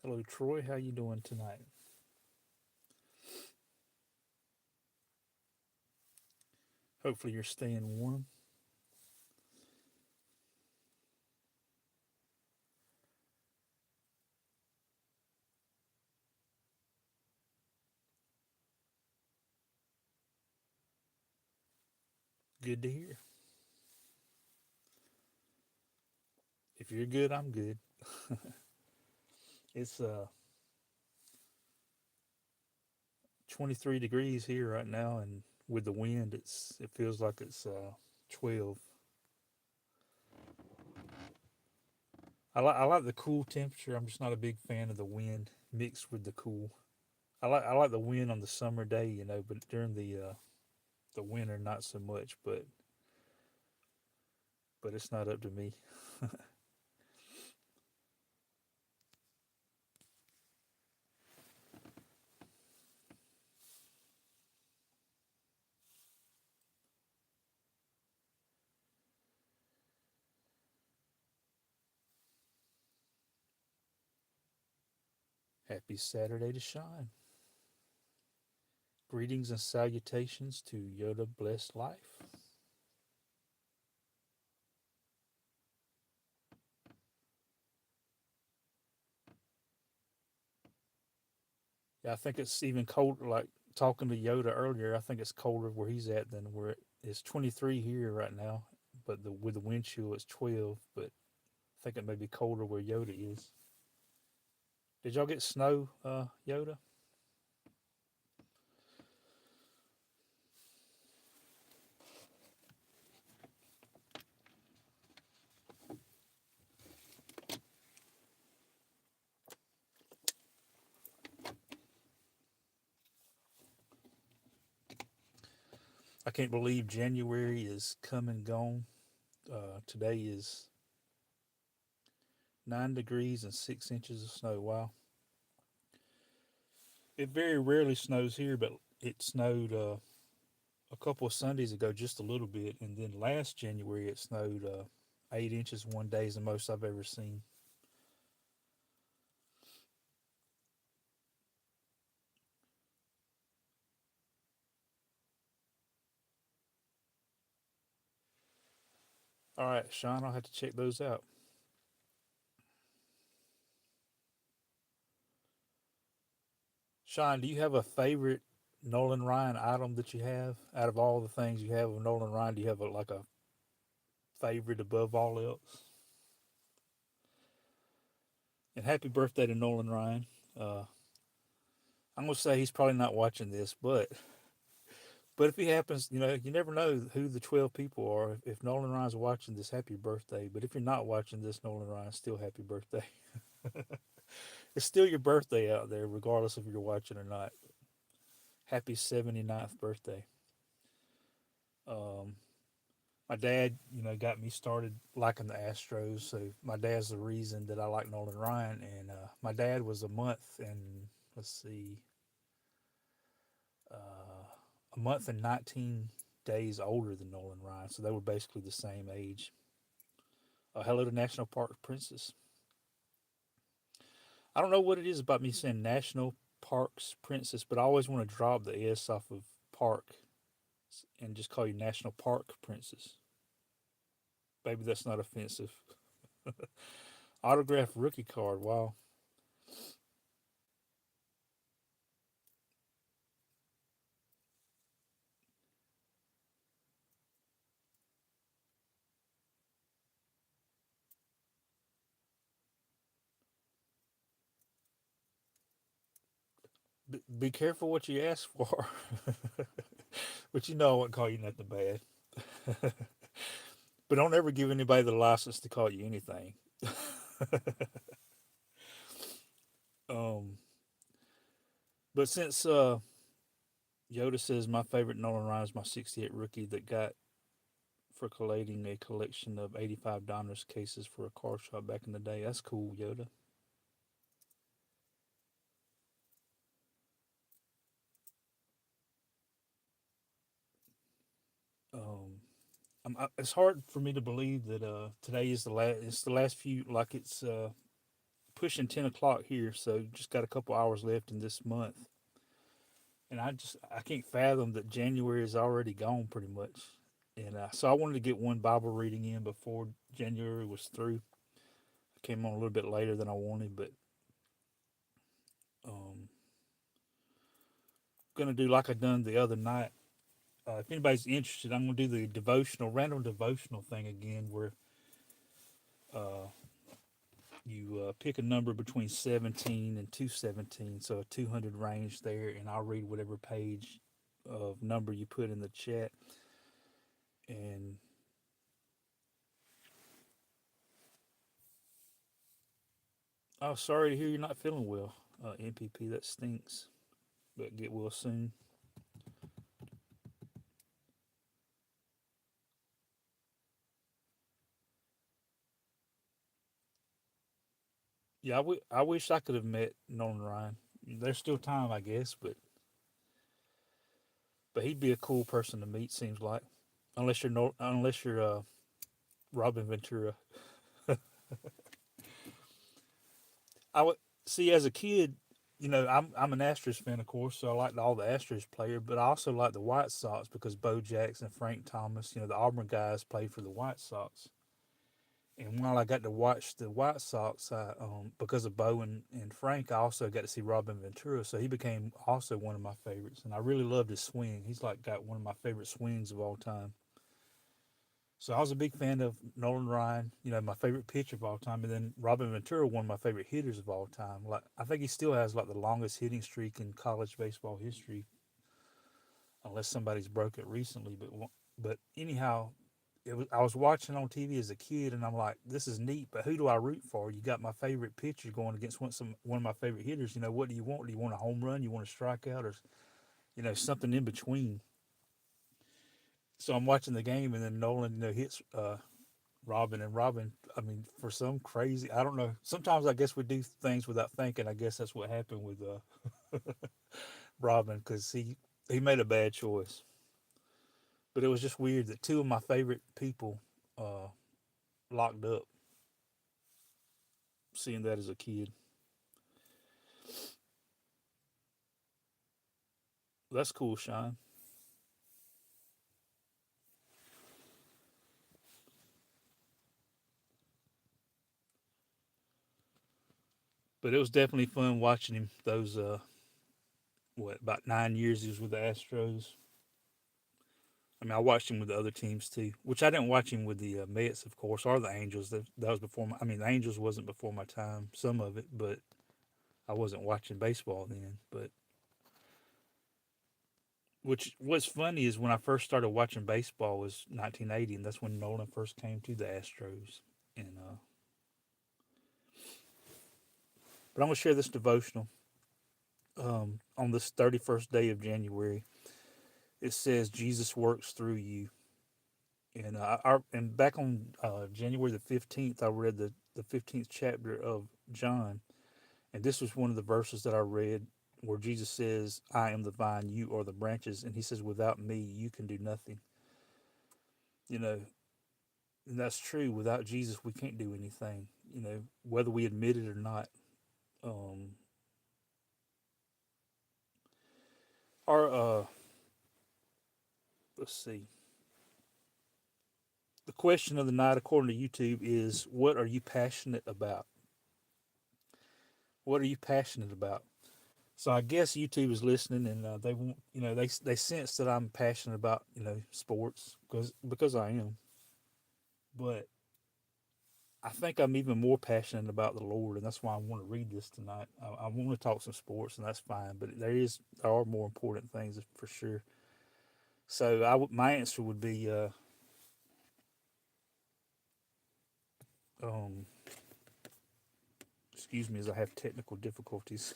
Hello, Troy. How you doing tonight? Hopefully, you're staying warm. Good to hear. If you're good, I'm good. It's 23 degrees here right now, and with the wind, it feels like it's 12. I like the cool temperature. I'm just not a big fan of the wind mixed with the cool. I like the wind on the summer day, but during the winter, not so much. But it's not up to me. Happy Saturday to Shine. Greetings and salutations to Yoda Blessed Life. Yeah, I think it's even colder. Like talking to Yoda earlier, I think it's colder where he's at than where it's 23 here right now. But with the wind chill, it's 12. But I think it may be colder where Yoda is. Did y'all get snow, Yoda? I can't believe January is come and gone. Today is 9 degrees and 6 inches of snow. Wow. It very rarely snows here, but it snowed a couple of Sundays ago, just a little bit, and then last January it snowed 8 inches one day is the most I've ever seen. All right, Sean, I'll have to check those out. Sean, do you have a favorite Nolan Ryan item that you have out of all the things you have of Nolan Ryan? Do you have like a favorite above all else? And happy birthday to Nolan Ryan. Uh, I'm gonna say he's probably not watching this, but if he happens, you never know who the 12 people are. If Nolan Ryan's watching this, happy birthday. But if you're not watching this, Nolan Ryan, still happy birthday. It's still your birthday out there, regardless if you're watching or not. Happy 79th birthday. Um, my dad, got me started liking the Astros. So my dad's the reason that I like Nolan Ryan. And my dad was let's see, a month and 19 days older than Nolan Ryan. So they were basically the same age. Hello to National Park Princess. I don't know what it is about me saying National Parks Princess, but I always want to drop the S off of Park and just call you National Park Princess. Maybe that's not offensive. Autograph rookie card. Wow. Be careful what you ask for. But I wouldn't call you nothing bad. But don't ever give anybody the license to call you anything. Um, but since Yoda says my favorite Nolan Ryan is my 68 rookie that got for collating a collection of 85 Donruss cases for a car shop back in the day. That's cool, Yoda. Um, it's hard for me to believe that today is the last. It's the last few. Like it's pushing 10 o'clock here, so just got a couple hours left in this month, and I can't fathom that January is already gone pretty much. And so I wanted to get one Bible reading in before January was through. I came on a little bit later than I wanted, but um, gonna do like I done the other night. If anybody's interested, I'm gonna do the devotional, random devotional thing again, where uh, you pick a number between 17 and 217, so a 200 range there, and I'll read whatever page of number you put in the chat. And oh, sorry to hear you're not feeling well, NPP. That stinks, but get well soon. Yeah, I wish I could have met Nolan Ryan. There's still time, I guess, but he'd be a cool person to meet. Seems like, unless you're no, unless you're Robin Ventura. I would see as a kid, I'm an Astros fan, of course, so I liked all the Astros players, but I also like the White Sox because Bo Jackson, Frank Thomas, the Auburn guys played for the White Sox. And while I got to watch the White Sox, because of Bo and Frank, I also got to see Robin Ventura, so he became also one of my favorites. And I really loved his swing. He's like got one of my favorite swings of all time. So I was a big fan of Nolan Ryan, my favorite pitcher of all time, and then Robin Ventura, one of my favorite hitters of all time. Like I think he still has like the longest hitting streak in college baseball history, unless somebody's broke it recently. But anyhow, I was watching on TV as a kid, and I'm like, this is neat. But who do I root for? You got my favorite pitcher going against one of my favorite hitters. What do you want? Do you want a home run? You want a strikeout, or something in between? So I'm watching the game, and then Nolan, hits Robin, and Robin. I mean, for some crazy, I don't know. Sometimes I guess we do things without thinking. I guess that's what happened with Robin because he made a bad choice. But it was just weird that two of my favorite people uh, locked up. Seeing that as a kid, that's cool, Sean. But it was definitely fun watching him. Those about 9 years he was with the Astros. I mean, I watched him with the other teams too, which I didn't watch him with the Mets, of course, or the Angels. That was before my. I mean, the Angels wasn't before my time. Some of it, but I wasn't watching baseball then. But which what's funny is when I first started watching baseball was 1980, and that's when Nolan first came to the Astros. And but I'm gonna share this devotional on this 31st day of January. It says Jesus works through you. And and back on January the 15th, I read the 15th chapter of John, and this was one of the verses that I read where Jesus says, "I am the vine, you are the branches," and he says, "Without me, you can do nothing." You know, and that's true. Without Jesus, we can't do anything. Whether we admit it or not. Um, our let's see. The question of the night, according to YouTube, is what are you passionate about? What are you passionate about? So I guess YouTube is listening, and they want they sense that I'm passionate about sports because I am. But I think I'm even more passionate about the Lord, and that's why I want to read this tonight. I want to talk some sports, and that's fine. But there are more important things for sure. So my answer would be um, excuse me as I have technical difficulties.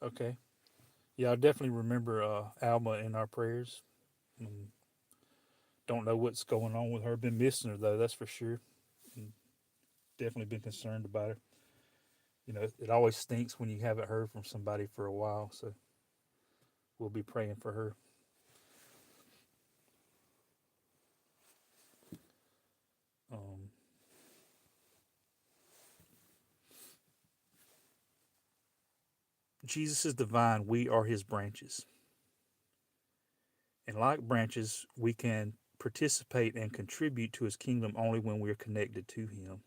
Okay, yeah, I definitely remember Alma in our prayers. And Don't know what's going on with her. Been missing her though, that's for sure. And definitely been concerned about her. You know, it always stinks when you haven't heard from somebody for a while. So we'll be praying for her. Um, Jesus is the vine, we are his branches. And like branches, we can participate and contribute to his kingdom only when we are connected to him.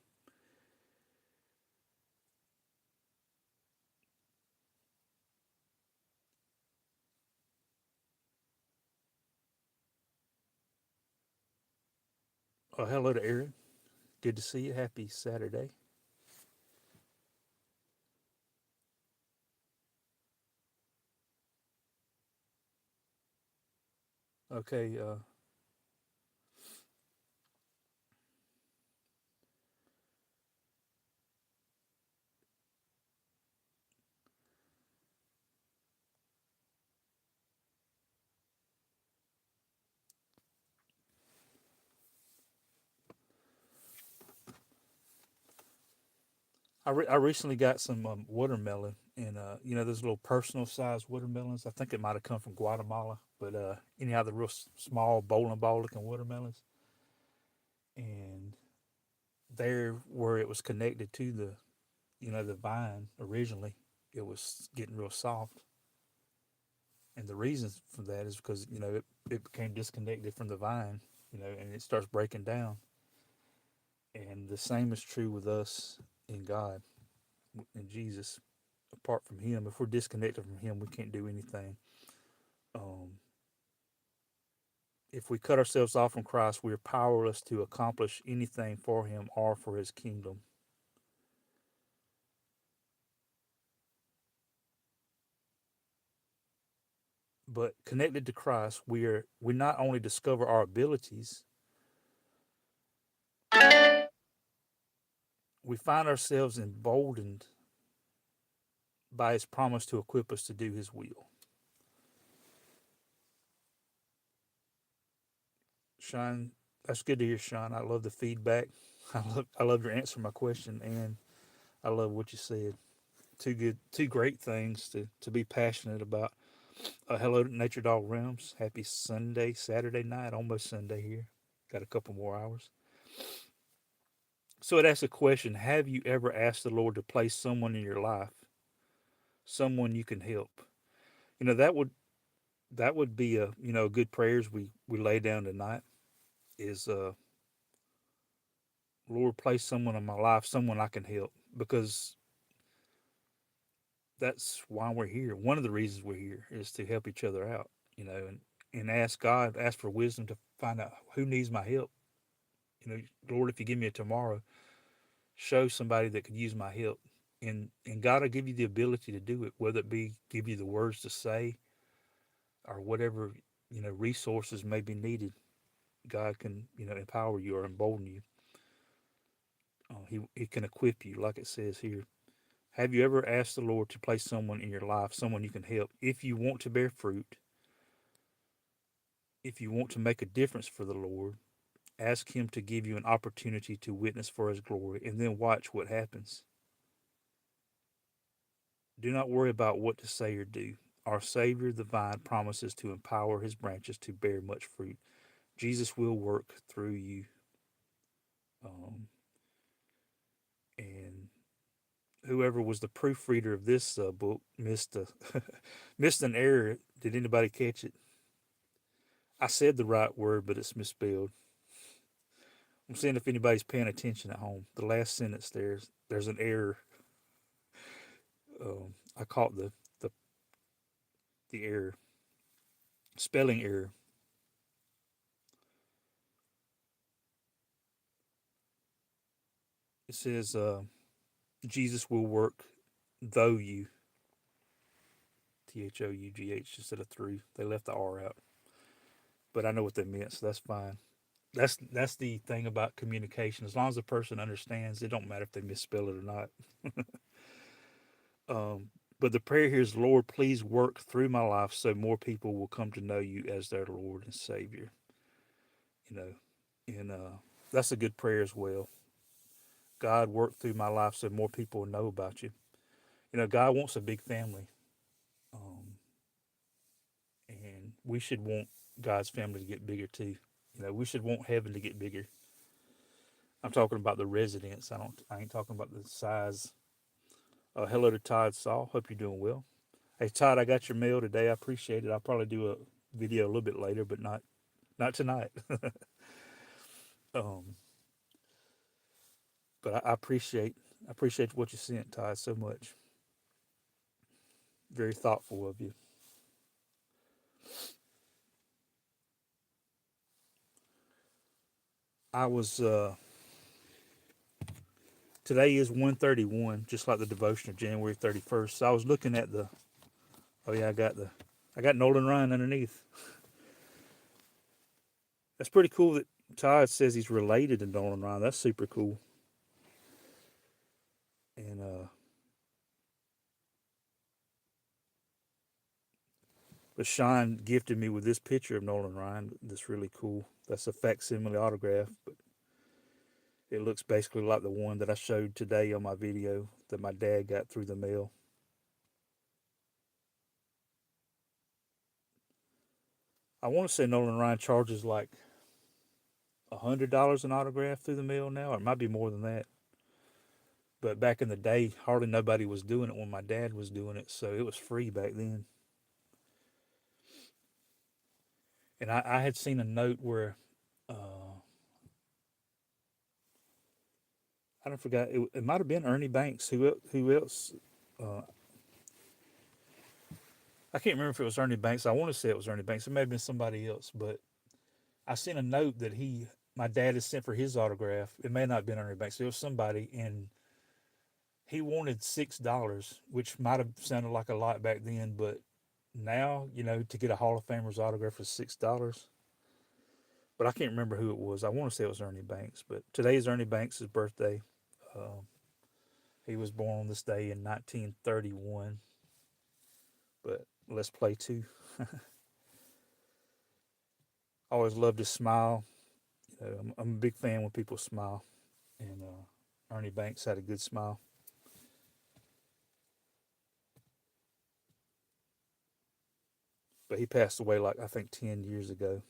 Hello to Aaron. Good to see you. Happy Saturday. Okay. I recently got some watermelon, and you know those little personal sized watermelons. I think it might have come from Guatemala, but anyhow, the real small bowling ball looking watermelons, and there where it was connected to the the vine originally, it was getting real soft, and the reason for that is because it became disconnected from the vine, and it starts breaking down, and the same is true with us in God, in Jesus. Apart from Him, if we're disconnected from Him, we can't do anything. Um, if we cut ourselves off from Christ, we are powerless to accomplish anything for Him or for His kingdom. But connected to Christ, we not only discover our abilities, we find ourselves emboldened by His promise to equip us to do His will. Sean, that's good to hear, Sean. I love the feedback. I love your answer to my question, and I love what you said. Two great things to be passionate about. Hello to Nature Dog Realms. Happy Sunday, Saturday night, almost Sunday here. Got a couple more hours. So it asks a question: have you ever asked the Lord to place someone in your life, someone you can help? You know that would be a good prayers we lay down tonight. Is Lord, place someone in my life, someone I can help, because that's why we're here. One of the reasons we're here is to help each other out, and ask God, ask for wisdom to find out who needs my help. Lord, if you give me a tomorrow, show somebody that could use my help. And God will give you the ability to do it, whether it be give you the words to say or whatever, resources may be needed. God can, empower you or embolden you. He can equip you, like it says here. Have you ever asked the Lord to place someone in your life, someone you can help? If you want to bear fruit, if you want to make a difference for the Lord, ask Him to give you an opportunity to witness for His glory, and then watch what happens. Do not worry about what to say or do. Our Savior, the vine, promises to empower His branches to bear much fruit. Jesus will work through you. Um, and whoever was the proofreader of this book missed missed an error. Did anybody catch it? I said the right word, but it's misspelled. I'm seeing if anybody's paying attention at home. The last sentence there's an error. I caught the the error, spelling error. It says Jesus will work though you, THOUGH instead of through. They left the R out, but I know what they meant, so that's fine. That's the thing about communication. As long as the person understands, it don't matter if they misspell it or not. But the prayer here is, Lord, please work through my life so more people will come to know you as their Lord and Savior. you know, and that's a good prayer as well. God, work through my life so more people will know about you. You know, God wants a big family, um, and we should want God's family to get bigger too. You know, we should want heaven to get bigger. I'm talking about the residents. I ain't talking about the size. Hello to Todd Saul. Hope you're doing well. Hey Todd, I got your mail today. I appreciate it. I'll probably do a video a little bit later, but not tonight. um, but I appreciate what you sent, Todd, so much. Very thoughtful of you. I was today is 131, just like the devotion of January 31st. So I was looking at the oh yeah, I got Nolan Ryan underneath. That's pretty cool that Todd says he's related to Nolan Ryan. That's super cool. And but Sean gifted me with this picture of Nolan Ryan. That's really cool. That's a facsimile autograph, but it looks basically like the one that I showed today on my video that my dad got through the mail. I want to say Nolan Ryan charges like $100 an autograph through the mail now, or it might be more than that. But back in the day, hardly nobody was doing it when my dad was doing it, so it was free back then. And I had seen a note where I don't forget it might have been Ernie Banks. Who else? Uh, I can't remember if it was Ernie Banks. I want to say it was Ernie Banks. It may have been somebody else, but I seen a note that my dad had sent for his autograph. It may not have been Ernie Banks. It was somebody, and he wanted $6, which might have sounded like a lot back then, but now to get a Hall of Famer's autograph is $6. But I can't remember who it was. I want to say it was Ernie Banks. But today is Ernie Banks' birthday. Um, he was born on this day in 1931. But let's play two. I always loved his smile. I'm a big fan when people smile, and Ernie Banks had a good smile. But he passed away like I think 10 years ago.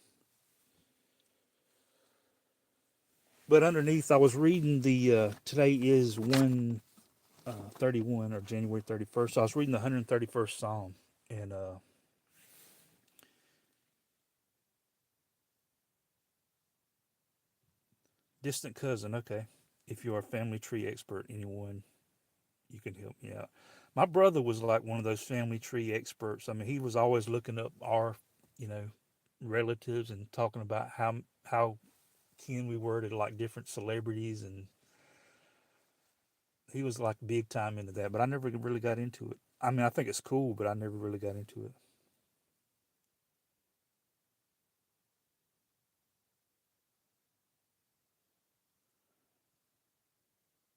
But underneath, I was reading the today is 131 or January 31st. So I was reading the 131st Psalm, and distant cousin. Okay, if you're a family tree expert, anyone you can help me out. My brother was like one of those family tree experts. I mean, he was always looking up our, you know, relatives and talking about how kin we were to like different celebrities, and he was like big time into that. But I never really got into it. I mean, I think it's cool, but I never really got into it.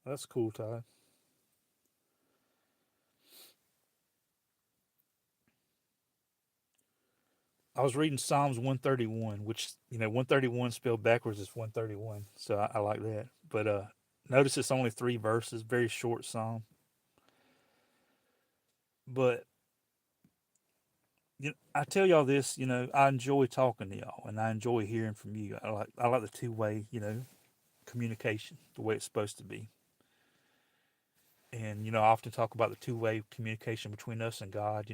That's cool, Ty. I was reading Psalms 131, which 131 spelled backwards is 131, so I like that. But notice it's only 3 verses, very short psalm. But I tell y'all this, I enjoy talking to y'all, and I enjoy hearing from you. I like the two-way, communication, the way it's supposed to be. And I often talk about the two-way communication between us and God.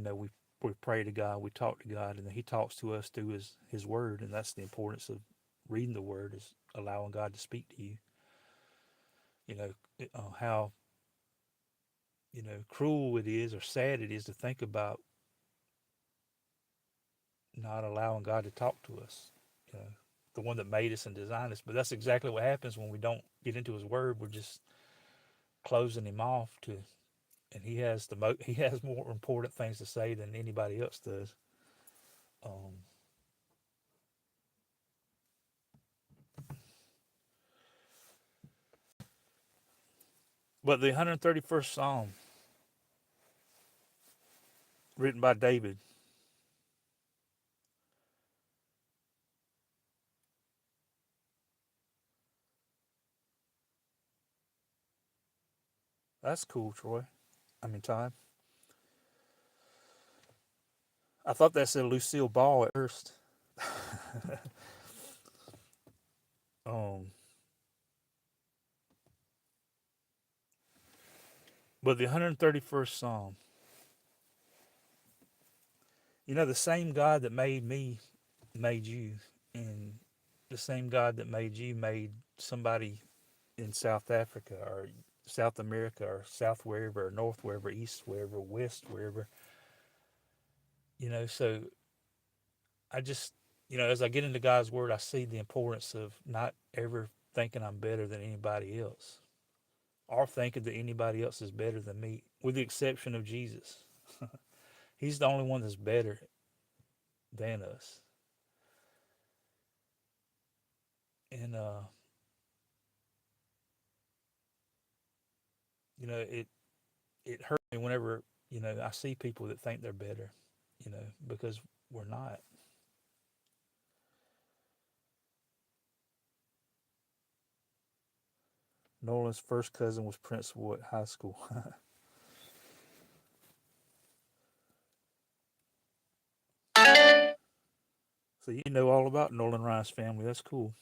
We pray to God, we talk to God, and then He talks to us through His Word, and that's the importance of reading the Word, is allowing God to speak to you. You know how cruel it is or sad it is to think about not allowing God to talk to us. You know, the one that made us and designed us. But that's exactly what happens when we don't get into His Word. We're just closing Him off to, and He has more important things to say than anybody else does. Um, but the 131st Psalm, written by David, That's cool, Troy. I mean, Todd. I thought that said Lucille Ball at first. Um, but the 131st Psalm, you know, the same God that made me made you, and the same God that made you made somebody in South Africa or South America or South wherever, or North wherever, East wherever, West wherever. You know, so I just, you know, as I get into God's Word, I see the importance of not ever thinking I'm better than anybody else or thinking that anybody else is better than me, with the exception of Jesus. He's the only one that's better than us. And, you know, it hurts me whenever, you know, I see people that think they're better, you know, because we're not. Nolan's first cousin was principal at high school. So you know all about Nolan Ryan's family. That's cool.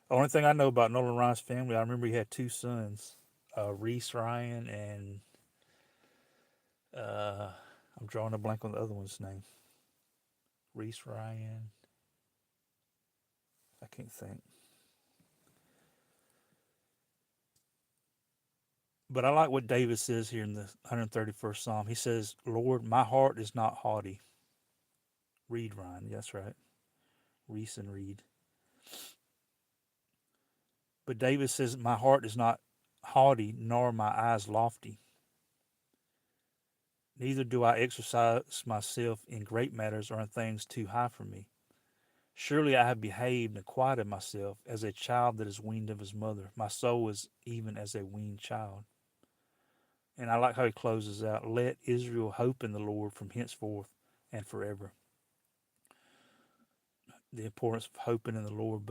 The only thing I know about Nolan Ryan's family, I remember he had two sons, Reese Ryan and uh, I'm drawing a blank on the other one's name. Reese Ryan. I can't think. But I like what David says here in the 131st Psalm. He says, Lord, my heart is not haughty. Reed Ryan. That's right. Reese and Reed. But David says, my heart is not haughty, nor my eyes lofty. Neither do I exercise myself in great matters or in things too high for me. Surely I have behaved and quieted myself as a child that is weaned of his mother. My soul is even as a weaned child. And I like how he closes out, let Israel hope in the Lord from henceforth and forever. The importance of hoping in the Lord.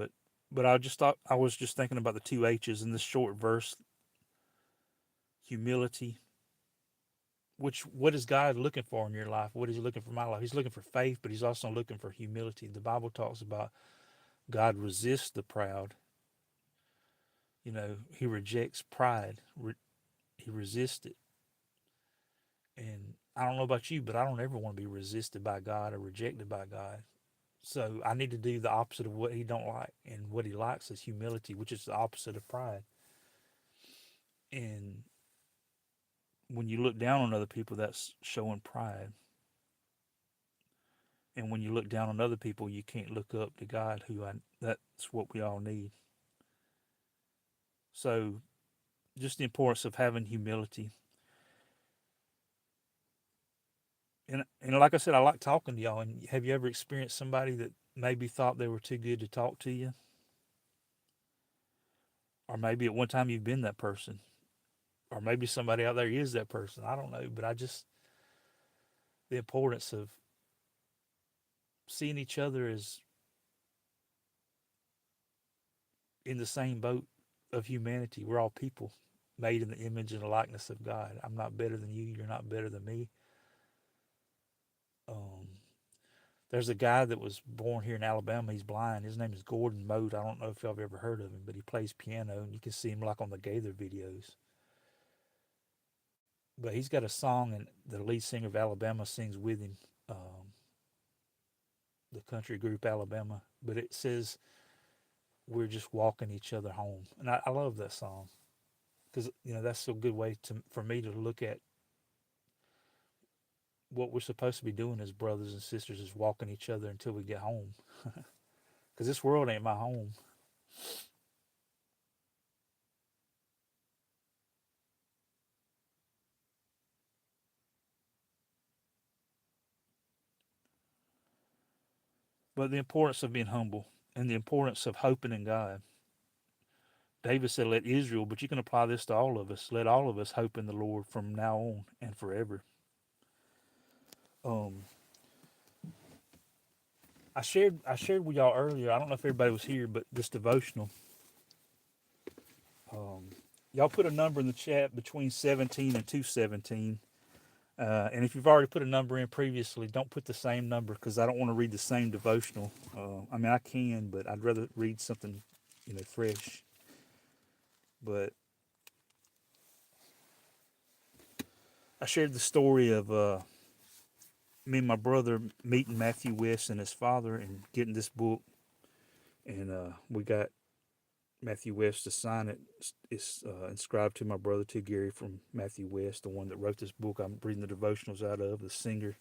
But I just thought I was just thinking about the two H's in this short verse, humility. Which what is God looking for in your life? What is he looking for in my life? He's looking for faith, but he's also looking for humility. The Bible talks about God resists the proud. You know, he rejects pride. He resists it. And I don't know about you, but I don't ever want to be resisted by God or rejected by God. So I need to do the opposite of what he don't like. And what he likes is humility, which is the opposite of pride. And when you look down on other people, that's showing pride. And when you look down on other people, you can't look up to God, that's what we all need. So just the importance of having humility. And like I said, I like talking to y'all. And have you ever experienced somebody that maybe thought they were too good to talk to you? Or maybe at one time you've been that person. Or maybe somebody out there is that person. I don't know. But I just, the importance of seeing each other as in the same boat of humanity. We're all people made in the image and the likeness of God. I'm not better than you. You're not better than me. Um, there's a guy that was born here in Alabama. He's blind. His name is Gordon Mote. I don't know if y'all have ever heard of him, but he plays piano, and you can see him like on the Gaither videos. But he's got a song, and the lead singer of Alabama sings with him. The country group Alabama, but it says we're just walking each other home, and I love that song because you know that's a good way to for me to look at what we're supposed to be doing as brothers and sisters is walking each other until we get home, because this world ain't my home. But the importance of being humble and the importance of hoping in God. David said, "Let Israel," but you can apply this to all of us. Let all of us hope in the Lord from now on and forever. Um, I shared with y'all earlier. I don't know if everybody was here, but this devotional. Y'all put a number in the chat between 17 and 217. And if you've already put a number in previously, don't put the same number because I don't want to read the same devotional. I mean, I can, but I'd rather read something, fresh. But I shared the story of me and my brother meeting Matthew West and his father and getting this book. And we got Matthew West to sign it. It's inscribed to my brother, to Gary, from Matthew West, the one that wrote this book I'm reading the devotionals out of, the singer.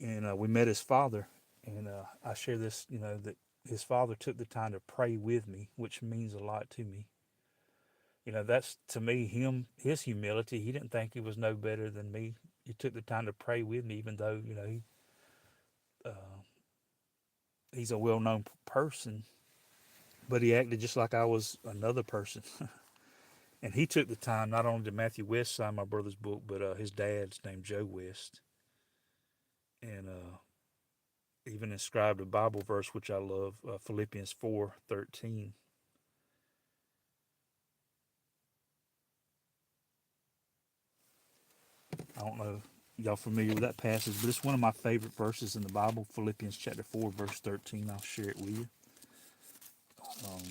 And we met his father. And I share this, that his father took the time to pray with me, which means a lot to me. That's to me his humility. He didn't think he was no better than me. He took the time to pray with me, even though he's a well-known person, but he acted just like I was another person. And he took the time. Not only did Matthew West sign my brother's book, but his dad's named Joe West, and even inscribed a Bible verse which I love, Philippians 4:13. I don't know if y'all familiar with that passage, but it's one of my favorite verses in the Bible, Philippians chapter 4, verse 13. I'll share it with you. Um,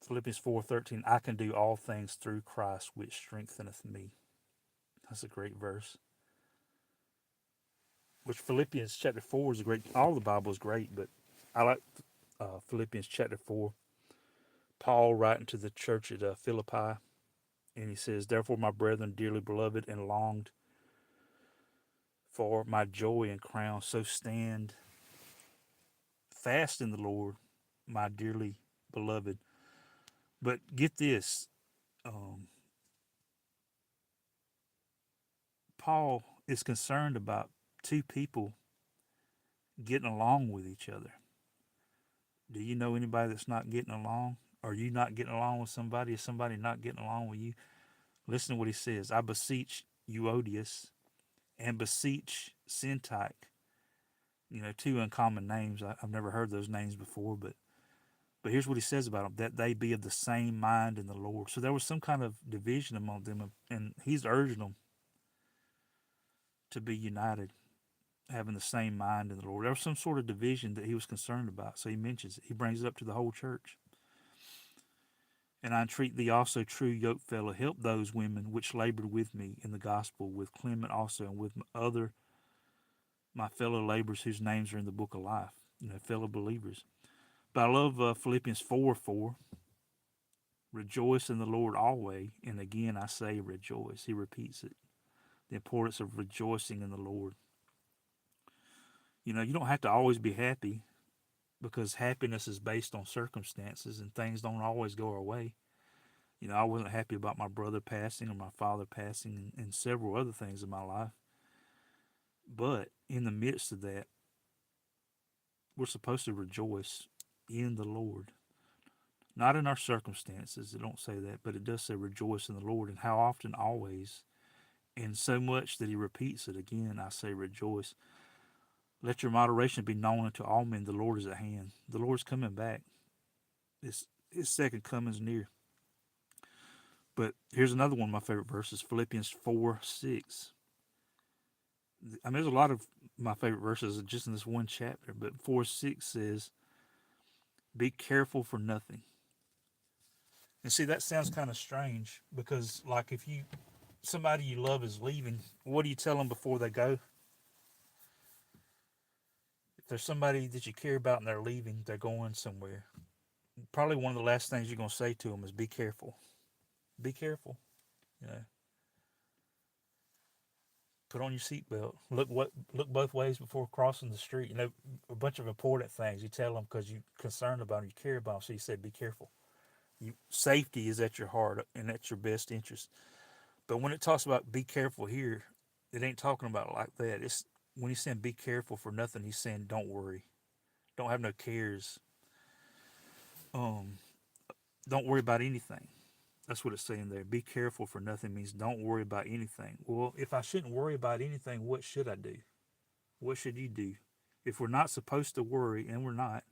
Philippians 4:13. I can do all things through Christ, which strengtheneth me. That's a great verse. Which Philippians chapter 4 is a great. All the Bible is great, but I like Philippians chapter 4. Paul writing to the church at Philippi, and he says, "Therefore, my brethren, dearly beloved and longed for, my joy and crown, so stand fast in the Lord, my dearly beloved." But get this, um, Paul is concerned about two people getting along with each other. Do you know anybody that's not getting along? Are you not getting along with somebody? Is somebody not getting along with you? Listen to what he says. I beseech Euodius and beseech Syntyche. Two uncommon names. I've never heard those names before, but here's what he says about them: that they be of the same mind in the Lord. So there was some kind of division among them, and he's urging them to be united, having the same mind in the Lord. There was some sort of division that he was concerned about, so he mentions it. He brings it up to the whole church. And I entreat thee also, true yoke fellow, help those women which labored with me in the gospel, with Clement also, and with other my fellow laborers whose names are in the book of life, fellow believers. But I love Philippians 4:4. Rejoice in the Lord always. And again, I say rejoice. He repeats it. The importance of rejoicing in the Lord. You don't have to always be happy, because happiness is based on circumstances and things don't always go our way. I wasn't happy about my brother passing or my father passing and several other things in my life. But in the midst of that, we're supposed to rejoice in the Lord. Not in our circumstances. It don't say that, but it does say rejoice in the Lord. And how often? Always. And so much that he repeats it again. I say rejoice. Let your moderation be known unto all men. The Lord is at hand. The Lord's coming back. His second coming's near. But here's another one of my favorite verses, Philippians 4:6. I mean, there's a lot of my favorite verses just in this one chapter, but 4:6 says, be careful for nothing. And see, that sounds kind of strange, because like if somebody you love is leaving, what do you tell them before they go? If there's somebody that you care about and they're leaving, they're going somewhere, probably one of the last things you're going to say to them is be careful. Be careful. You know, put on your seatbelt. Look both ways before crossing the street. You know, a bunch of important things you tell them because you're concerned about them, you care about them. So you say, be careful. Safety is at your heart and at your best interest. But when it talks about be careful here, it ain't talking about like that. It's when he's saying be careful for nothing, he's saying don't worry, don't have no cares, um, don't worry about anything. That's what it's saying there. Be careful for nothing means don't worry about anything. Well, if I shouldn't worry about anything, what should I do? What should you do? If we're not supposed to worry, and we're not,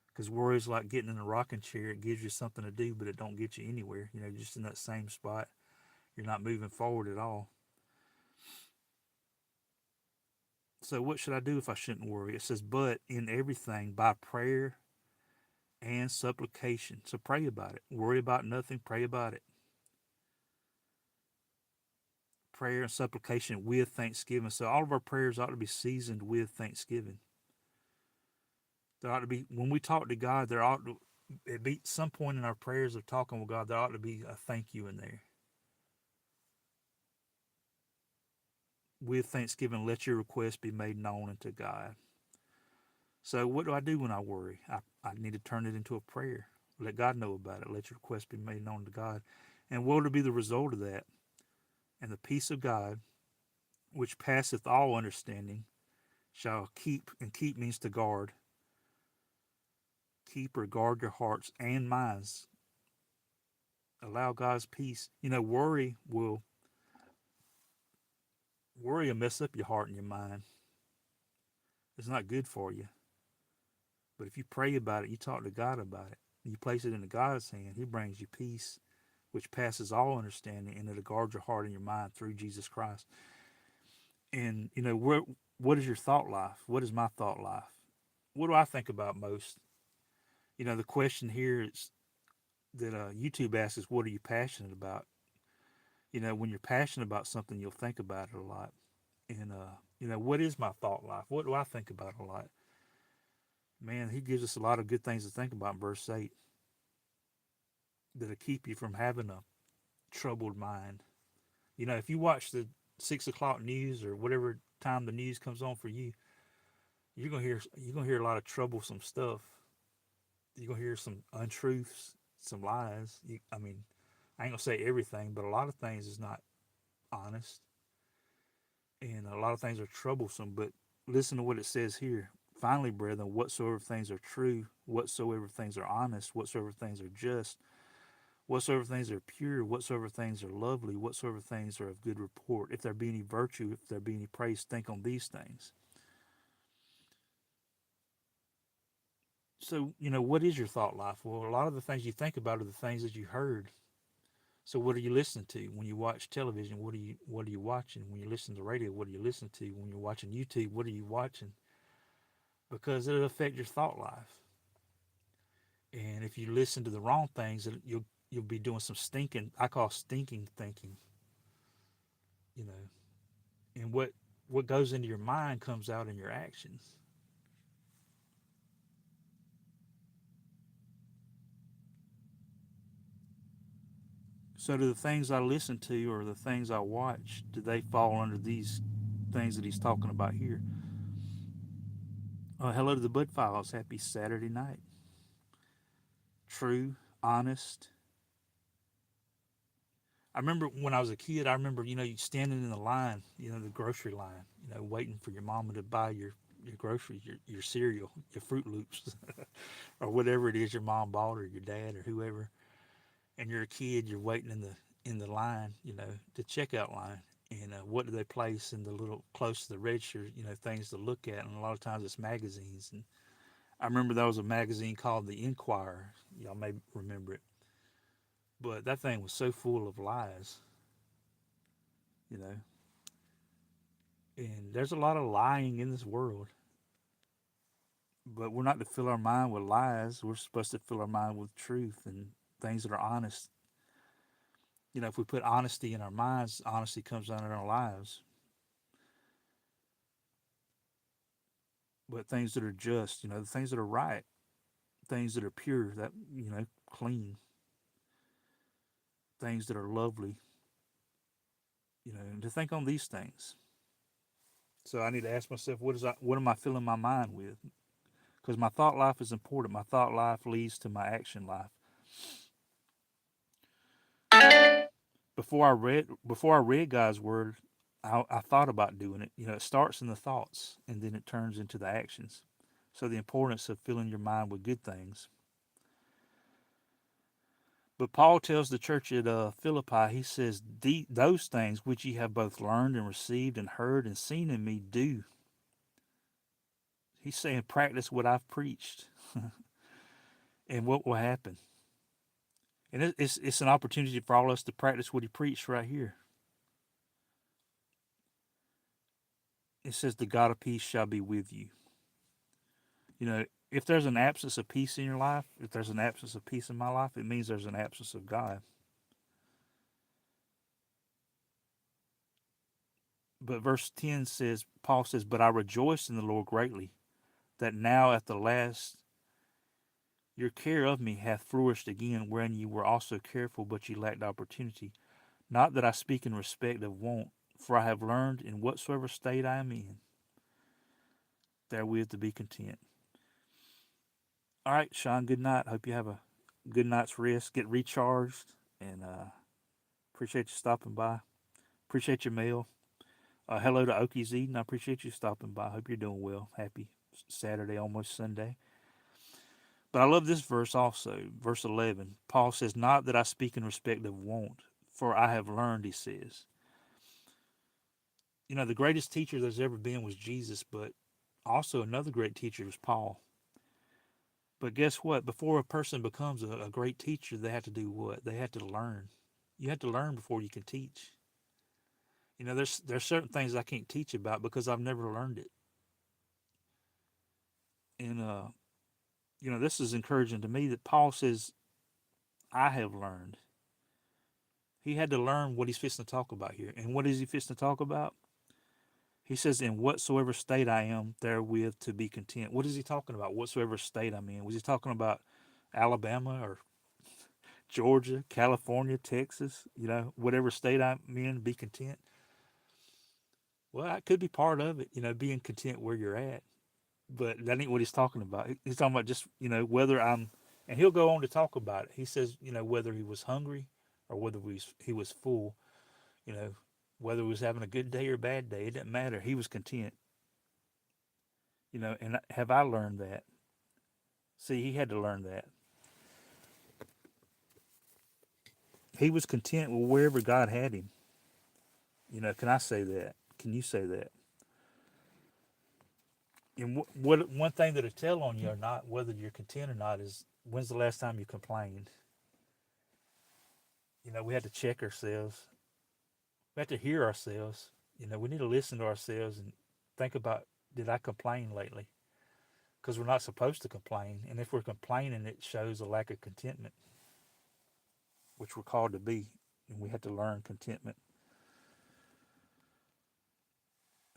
because worry is like getting in a rocking chair. It gives you something to do, but it don't get you anywhere. You know, just in that same spot. You're not moving forward at all. So what should I do if I shouldn't worry? It says, but in everything by prayer and supplication. So pray about it. Worry about nothing. Pray about it. Prayer and supplication with thanksgiving. So all of our prayers ought to be seasoned with thanksgiving. There ought to be, when we talk to God, there ought to be some point in our prayers of talking with God, there ought to be a thank you in there. With thanksgiving, let your request be made known unto God. So what do I do when I worry? I need to turn it into a prayer. Let God know about it. Let your request be made known to God. And what will be the result of that? And the peace of God, which passeth all understanding, shall keep, and keep means to guard, keep or guard your hearts and minds. Allow God's peace. You know, worry will mess up your heart and your mind. It's not good for you. But if you pray about it, you talk to God about it, you place it into God's hand, He brings you peace, which passes all understanding, and it'll guard your heart and your mind through Jesus Christ. And you know, what is your thought life? What is my thought life? What do I think about most? You know, the question here is that YouTube asks is, what are you passionate about? You know, when you're passionate about something, you'll think about it a lot. And you know, what is my thought life? What do I think about a lot? Man, He gives us a lot of good things to think about in verse 8 that'll keep you from having a troubled mind. You know, if you watch the 6 o'clock news or whatever time the news comes on for you, you're gonna hear a lot of troublesome stuff. You're gonna hear some untruths, some lies. I mean, I ain't gonna say everything, but a lot of things is not honest, and a lot of things are troublesome. But listen to what it says here. Finally, brethren, whatsoever things are true, whatsoever things are honest, whatsoever things are just, whatsoever things are pure, whatsoever things are lovely, whatsoever things are of good report, if there be any virtue, if there be any praise, think on these things. So, you know, what is your thought life? Well, a lot of the things you think about are the things that you heard. So what are you listening to when you watch television? What are you watching when you listen to radio? What are you listening to when you're watching YouTube? What are you watching? Because it'll affect your thought life. And if you listen to the wrong things, you'll be doing some stinking. I call stinking thinking. You know, and what goes into your mind comes out in your actions. So do the things I listen to or the things I watch, do they fall under these things that he's talking about here? Hello to the Bud Files. Happy Saturday night. True, honest. I remember when I was a kid, I remember, you know, you standing in the line, you know, the grocery line, you know, waiting for your mama to buy your groceries, your cereal, your Fruit Loops, or whatever it is your mom bought or your dad or whoever. And you're a kid, you're waiting in the line, you know, the checkout line. And what do they place in the little close to the register, you know, things to look at. And a lot of times it's magazines. And I remember there was a magazine called The Inquirer. Y'all may remember it. But that thing was so full of lies, you know. And there's a lot of lying in this world. But we're not to fill our mind with lies. We're supposed to fill our mind with truth and things that are honest. You know, if we put honesty in our minds, honesty comes out in our lives. But things that are just, you know, the things that are right, things that are pure, that, clean, things that are lovely, and to think on these things. So I need to ask myself, what am I filling my mind with? Because my thought life is important. My thought life leads to my action life. Before I read God's word, I thought about doing it. It starts in the thoughts and then it turns into the actions. So the importance of filling your mind with good things. But Paul tells the church at Philippi, he says, those things which ye have both learned and received and heard and seen in me, do. He's saying, practice what I've preached. And what will happen? And it's an opportunity for all of us to practice what he preached right here. It says, the God of peace shall be with you. If there's an absence of peace in your life, if there's an absence of peace in my life, it means there's an absence of God. But verse 10 says, Paul says, but I rejoice in the Lord greatly, that now at the last your care of me hath flourished again, wherein ye were also careful, but ye lacked opportunity. Not that I speak in respect of want, for I have learned in whatsoever state I am in, therewith to be content. All right, Sean, good night. Hope you have a good night's rest. Get recharged, and appreciate you stopping by. Appreciate your mail. Hello to Okies Eden. I appreciate you stopping by. Hope you're doing well. Happy Saturday, almost Sunday. But I love this verse also. Verse 11. Paul says, not that I speak in respect of want, for I have learned, he says. The greatest teacher there's ever been was Jesus, but also another great teacher was Paul. But guess what? Before a person becomes a great teacher, they have to do what? They have to learn. You have to learn before you can teach. There's certain things I can't teach about because I've never learned it. And this is encouraging to me that Paul says, I have learned. He had to learn what he's fixing to talk about here. And what is he fixing to talk about? He says, in whatsoever state I am, therewith to be content. What is he talking about? Whatsoever state I'm in. Was he talking about Alabama or Georgia, California, Texas? Whatever state I'm in, be content. Well, that could be part of it, being content where you're at. But that ain't what he's talking about. He's talking about just, whether I'm, and he'll go on to talk about it. He says, whether he was hungry or whether he was full, you know, whether he was having a good day or a bad day, it didn't matter. He was content, and have I learned that? See, he had to learn that. He was content with wherever God had him. Can I say that? Can you say that? And what one thing that'll tell on you or not, whether you're content or not, is when's the last time you complained? We have to check ourselves. We have to hear ourselves. We need to listen to ourselves and think about, did I complain lately? Because we're not supposed to complain. And if we're complaining, it shows a lack of contentment, which we're called to be. And we have to learn contentment.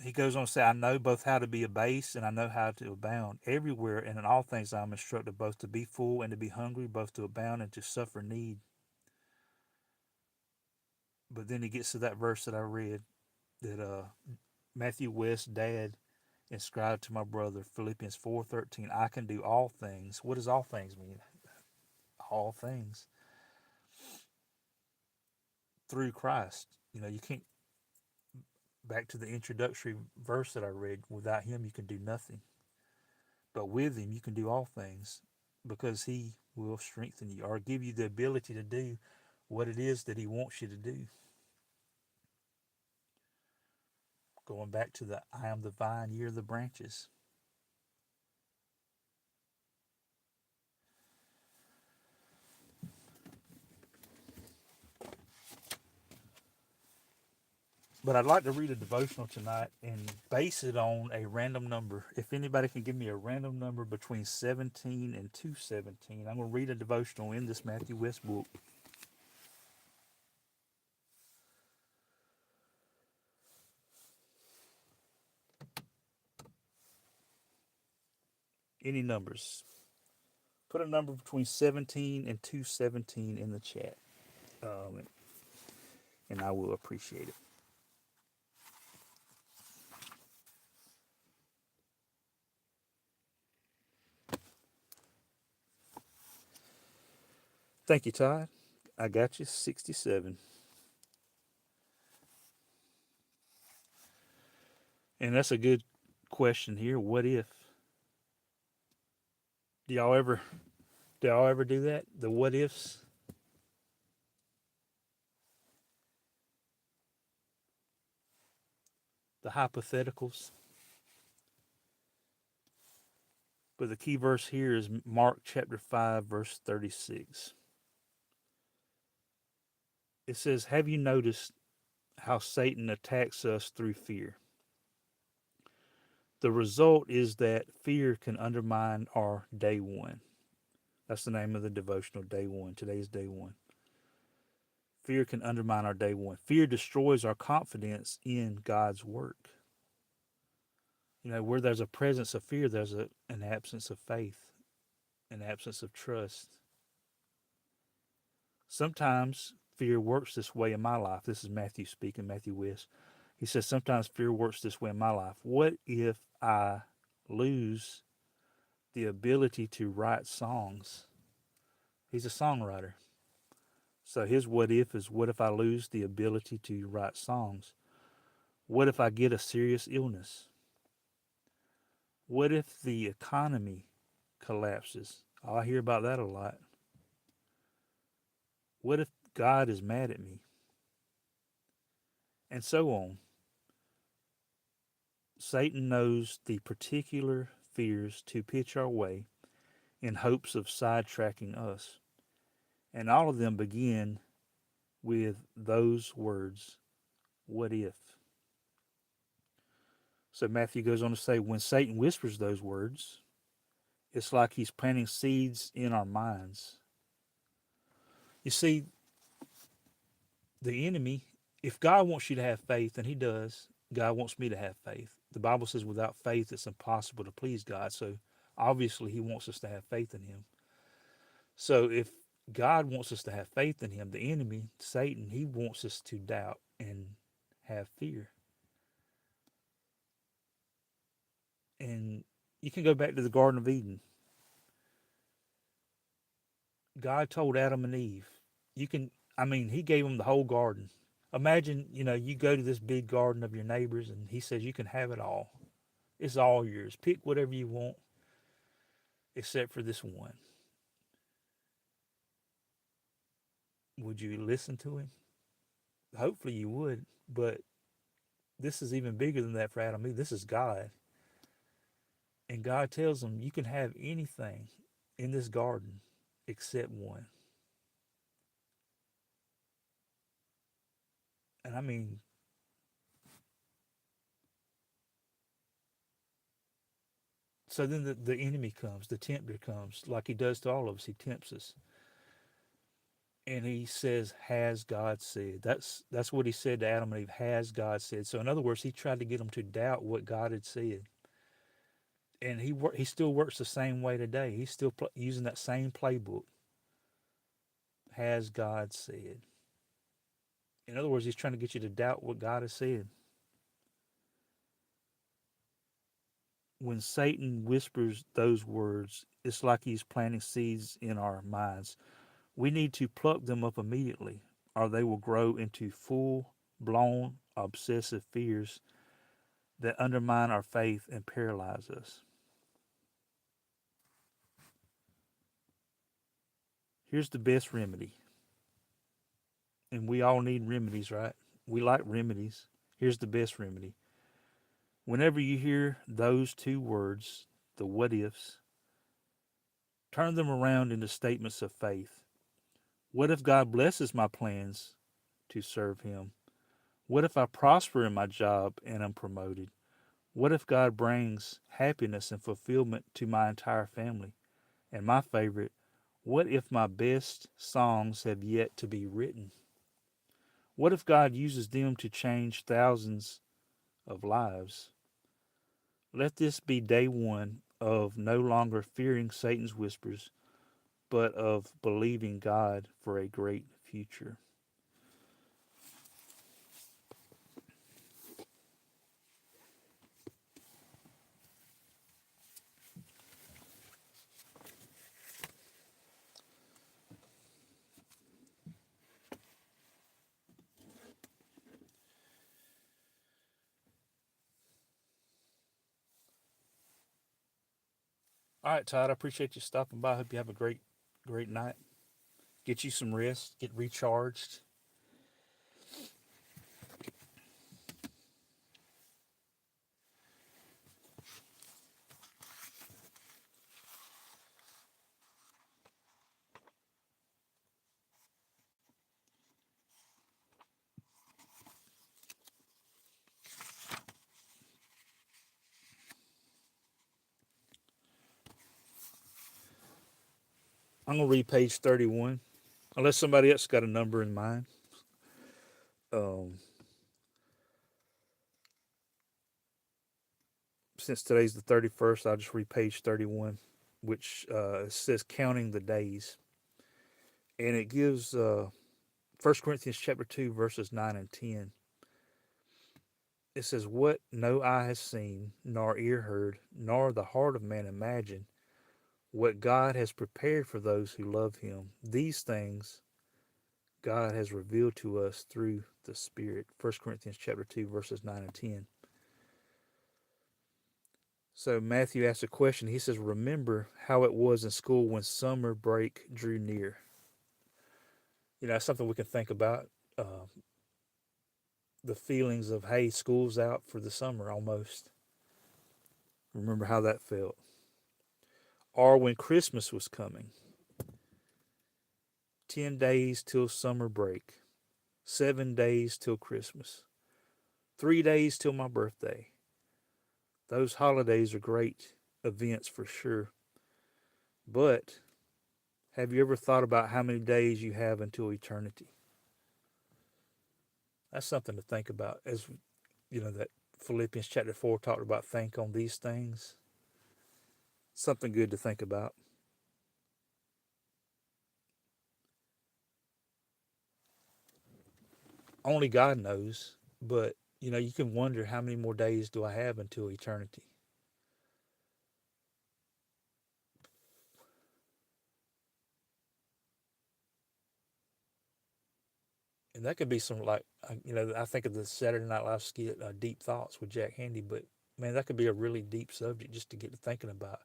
He goes on to say, I know both how to be abased and I know how to abound. Everywhere and in all things I am instructed both to be full and to be hungry, both to abound and to suffer need. But then he gets to that verse that I read that Matthew West's dad inscribed to my brother, Philippians 4:13. I can do all things. What does all things mean? All things through Christ. You can't, back to the introductory verse that I read, without him you can do nothing. But with him you can do all things because he will strengthen you or give you the ability to do what it is that he wants you to do. Going back to the I am the vine, ye are the branches. But I'd like to read a devotional tonight and base it on a random number. If anybody can give me a random number between 17 and 217, I'm going to read a devotional in this Matthew West book. Any numbers. Put a number between 17 and 217 in the chat, um, and I will appreciate it. Thank you, Todd. I got you 67. And that's a good question here. What if? Do y'all ever do that? The what ifs? The hypotheticals? But the key verse here is Mark chapter 5, verse 36. It says, "Have you noticed how Satan attacks us through fear? The result is that fear can undermine our day one." That's the name of the devotional, day one. Today's day one. Fear can undermine our day one. Fear destroys our confidence in God's work. You know, where there's a presence of fear, there's an absence of faith, an absence of trust. Sometimes fear works this way in my life. This is Matthew speaking, Matthew West. He says, sometimes fear works this way in my life. What if I lose the ability to write songs? He's a songwriter. So his what if is, what if I lose the ability to write songs? What if I get a serious illness? What if the economy collapses? Oh, I hear about that a lot. What if God is mad at me? And so on. Satan knows the particular fears to pitch our way in hopes of sidetracking us. And all of them begin with those words, what if? So Matthew goes on to say, when Satan whispers those words, it's like he's planting seeds in our minds. You see, the enemy, if God wants you to have faith, and he does, God wants me to have faith. The Bible says without faith it's impossible to please God. So obviously he wants us to have faith in him. So if God wants us to have faith in him, the enemy, Satan, he wants us to doubt and have fear. And you can go back to the Garden of Eden. God told Adam and Eve, you can, I mean, he gave them the whole garden. Imagine, you know, you go to this big garden of your neighbors and he says, you can have it all. It's all yours. Pick whatever you want except for this one. Would you listen to him? Hopefully you would, but this is even bigger than that for Adam and Eve. This is God. And God tells them, you can have anything in this garden except one. And I mean, so then the enemy comes, the tempter comes, like he does to all of us. He tempts us. And he says, has God said? That's what he said to Adam and Eve, has God said? So in other words, he tried to get them to doubt what God had said. And he still works the same way today. He's still using that same playbook. Has God said? In other words, he's trying to get you to doubt what God has said. When Satan whispers those words, it's like he's planting seeds in our minds. We need to pluck them up immediately, or they will grow into full blown obsessive fears that undermine our faith and paralyze us. Here's the best remedy. And we all need remedies, right? We like remedies. Here's the best remedy. Whenever you hear those two words, the what ifs, turn them around into statements of faith. What if God blesses my plans to serve him? What if I prosper in my job and am promoted? What if God brings happiness and fulfillment to my entire family? And my favorite, what if my best songs have yet to be written? What if God uses them to change thousands of lives? Let this be day one of no longer fearing Satan's whispers, but of believing God for a great future. All right, Todd, I appreciate you stopping by. I hope you have a great night. Get you some rest, get recharged. I'm going to read page 31, unless somebody else got a number in mind. Um, since today's the 31st, I'll just read page 31, which says counting the days. And it gives 1 Corinthians chapter 2, verses 9 and 10. It says, what no eye has seen, nor ear heard, nor the heart of man imagined, what God has prepared for those who love him. These things God has revealed to us through the Spirit. 1 Corinthians chapter 2, verses 9 and 10. So Matthew asks a question. He says, remember how it was in school when summer break drew near. That's something we can think about. The feelings of, hey, school's out for the summer almost. Remember how that felt. Or when Christmas was coming. 10 days till summer break. 7 days till Christmas. 3 days till my birthday. Those holidays are great events for sure. But have you ever thought about how many days you have until eternity? That's something to think about. As that Philippians chapter 4 talked about, think on these things. Something good to think about. Only God knows, but you can wonder how many more days do I have until eternity? And that could be some, like, I think of the Saturday Night Live skit, Deep Thoughts with Jack Handy, but man, that could be a really deep subject just to get to thinking about.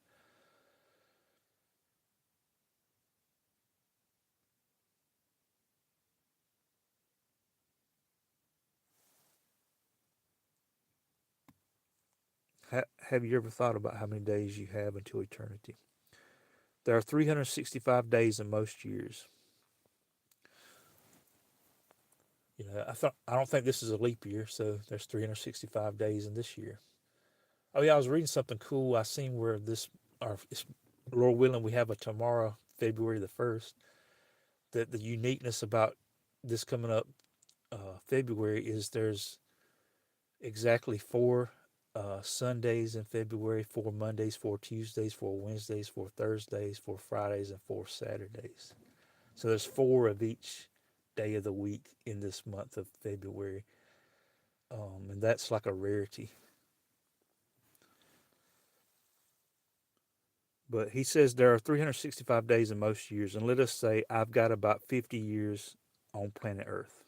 Have you ever thought about how many days you have until eternity? There are 365 days in most years. I don't think this is a leap year, so there's 365 days in this year. Oh yeah, I was reading something cool. I seen where or Lord willing, we have a tomorrow, February the 1st. That the uniqueness about this coming up February is there's exactly four Sundays in February, 4 Mondays, 4 Tuesdays, 4 Wednesdays, 4 Thursdays, 4 Fridays, and 4 Saturdays. So there's four of each day of the week in this month of February, and that's like a rarity. But he says there are 365 days in most years, and let us say I've got about 50 years on planet Earth.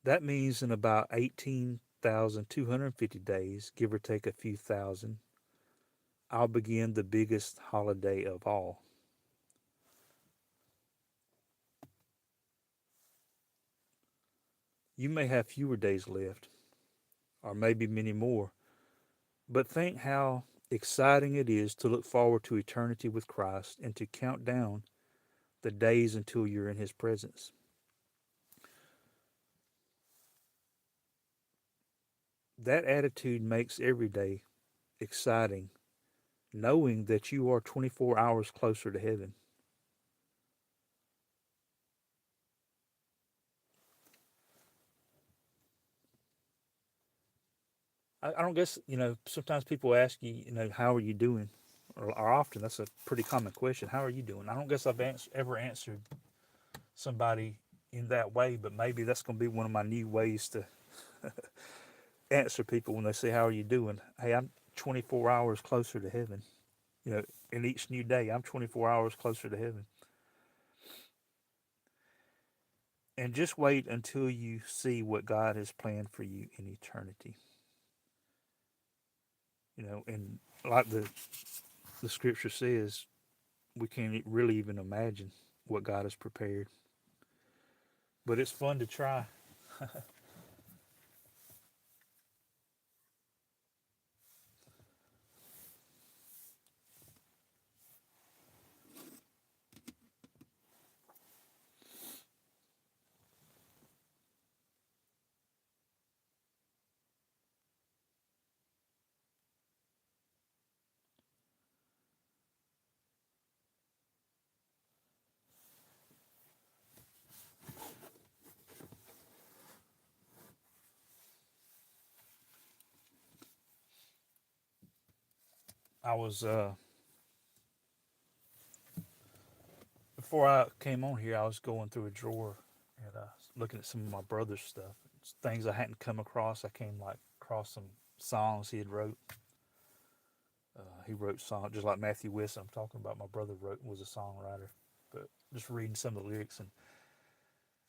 That means in about 18,250 days, give or take a few thousand, I'll begin the biggest holiday of all. You may have fewer days left, or maybe many more, but think how exciting it is to look forward to eternity with Christ and to count down the days until you're in His presence. That attitude makes every day exciting, knowing that you are 24 hours closer to heaven. I don't guess, sometimes people ask you, how are you doing? or often. That's a pretty common question. How are you doing? I don't guess I've ever answered somebody in that way, but maybe that's going to be one of my new ways to answer people when they say, "How are you doing?" Hey, I'm 24 hours closer to heaven. You know, in each new day, I'm 24 hours closer to heaven. And just wait until you see what God has planned for you in eternity. You know, and like the scripture says, we can't really even imagine what God has prepared. But it's fun to try. I was before I came on here, I was going through a drawer and looking at some of my brother's stuff, things I hadn't come across. I came like across some songs he had wrote. He wrote songs just like Matthew West. I'm talking about. My brother wrote was a songwriter, but just reading some of the lyrics, and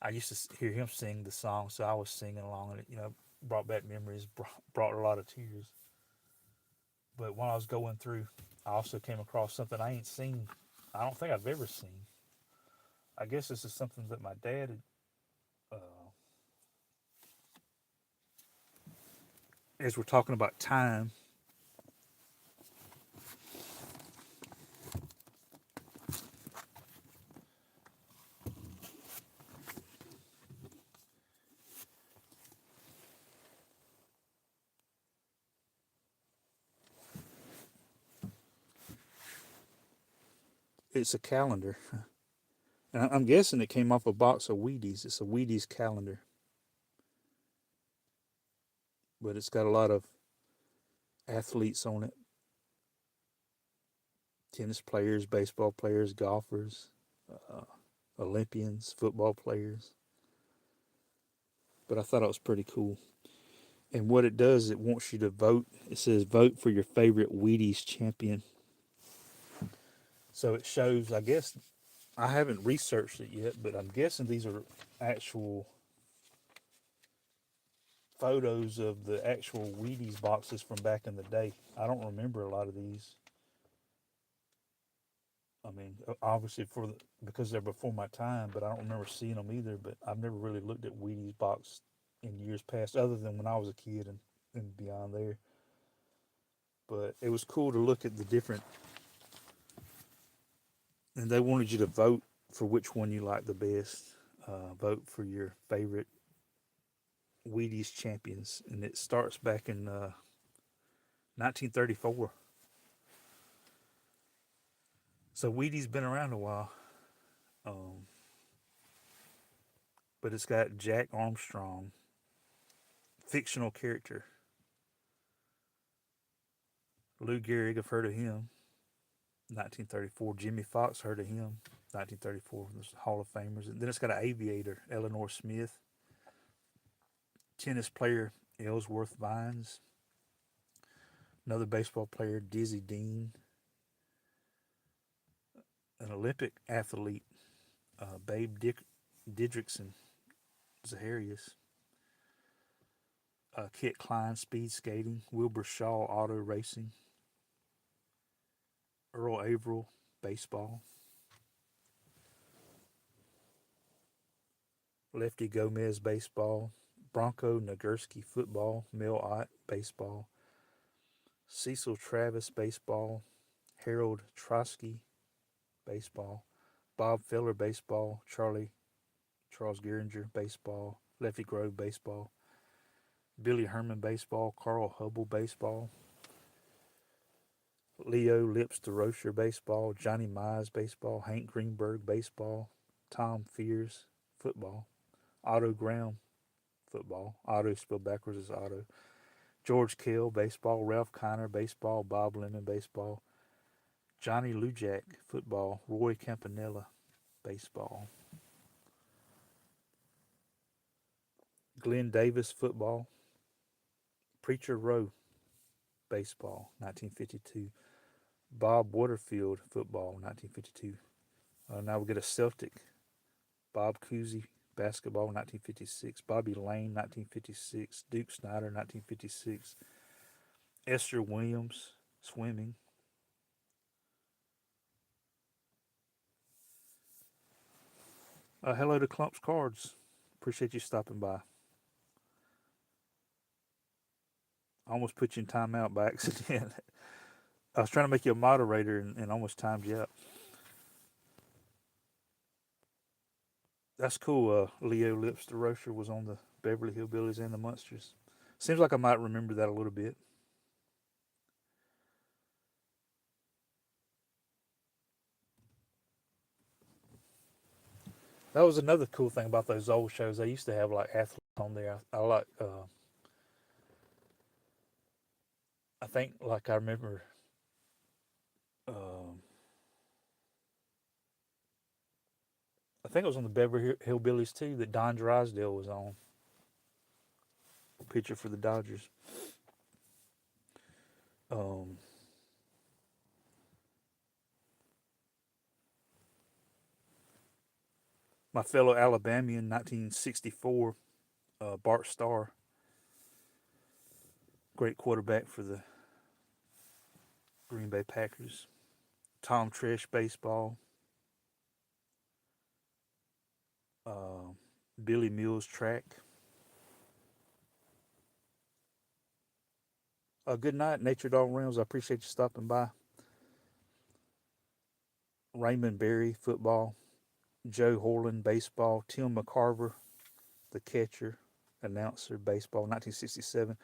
I used to hear him sing the song, so I was singing along, and it brought back memories, brought a lot of tears. But when I was going through, I also came across something I ain't seen. I don't think I've ever seen. I guess this is something that my dad had, as we're talking about time, it's a calendar. And I'm guessing it came off a box of Wheaties. It's a Wheaties calendar, but it's got a lot of athletes on it: tennis players, baseball players, golfers, uh, Olympians, football players. But I thought it was pretty cool. And what it does, it wants you to vote. It says vote for your favorite Wheaties champion. So it shows, I guess, I haven't researched it yet, but I'm guessing these are actual photos of the actual Wheaties boxes from back in the day. I don't remember a lot of these. I mean, obviously because they're before my time, but I don't remember seeing them either. But I've never really looked at Wheaties box in years past, other than when I was a kid and beyond there. But it was cool to look at the different, and they wanted you to vote for which one you like the best. Vote for your favorite Wheaties champions, and it starts back in 1934. So Wheaties been around a while, um, but it's got Jack Armstrong, fictional character. Lou Gehrig, I've heard of him. 1934. Jimmy Fox, heard of him. 1934. There's Hall of Famers. And then it's got an aviator, Eleanor Smith. Tennis player, Ellsworth Vines. Another baseball player, Dizzy Dean. An Olympic athlete, Babe Didrikson, Zaharias. Kit Klein, speed skating. Wilbur Shaw, auto racing. Earl Averill, baseball. Lefty Gomez, baseball. Bronco Nagurski, football. Mel Ott, baseball. Cecil Travis, baseball. Harold Trotsky, baseball. Bob Feller, baseball. Charles Gehringer, baseball. Lefty Grove, baseball. Billy Herman, baseball. Carl Hubble, baseball. Leo Lips DeRocher, baseball. Johnny Mize, baseball. Hank Greenberg, baseball. Tom Fears, football. Otto Graham, football. Otto spelled backwards is Otto. George Kell, baseball. Ralph Kiner, baseball. Bob Lemon, baseball. Johnny Lujack, football. Roy Campanella, baseball. Glenn Davis, football. Preacher Rowe, baseball, 1952. Bob Waterfield, football, 1952. Now we get a Celtic. Bob Cousy, basketball, 1956. Bobby Lane, 1956. Duke Snyder, 1956. Esther Williams, swimming. Hello to Clumps Cards. Appreciate you stopping by. I almost put you in timeout by accident. I was trying to make you a moderator and almost timed you out. That's cool. Leo Lips the Roaster was on the Beverly Hillbillies and the Munsters. Seems like I might remember that a little bit. That was another cool thing about those old shows. They used to have like athletes on there. I like. I think like I remember. Um, I think it was on the Beverly Hillbillies too that Don Drysdale was on. Pitcher for the Dodgers. Um, my fellow Alabamian, 1964, Bart Starr, great quarterback for the Green Bay Packers. Tom Tresh, baseball. Uh, Billy Mills, track. Good night, Nature Dog Realms. I appreciate you stopping by. Raymond Berry, football. Joe Horland, baseball. Tim McCarver, the catcher, announcer, baseball, 1967.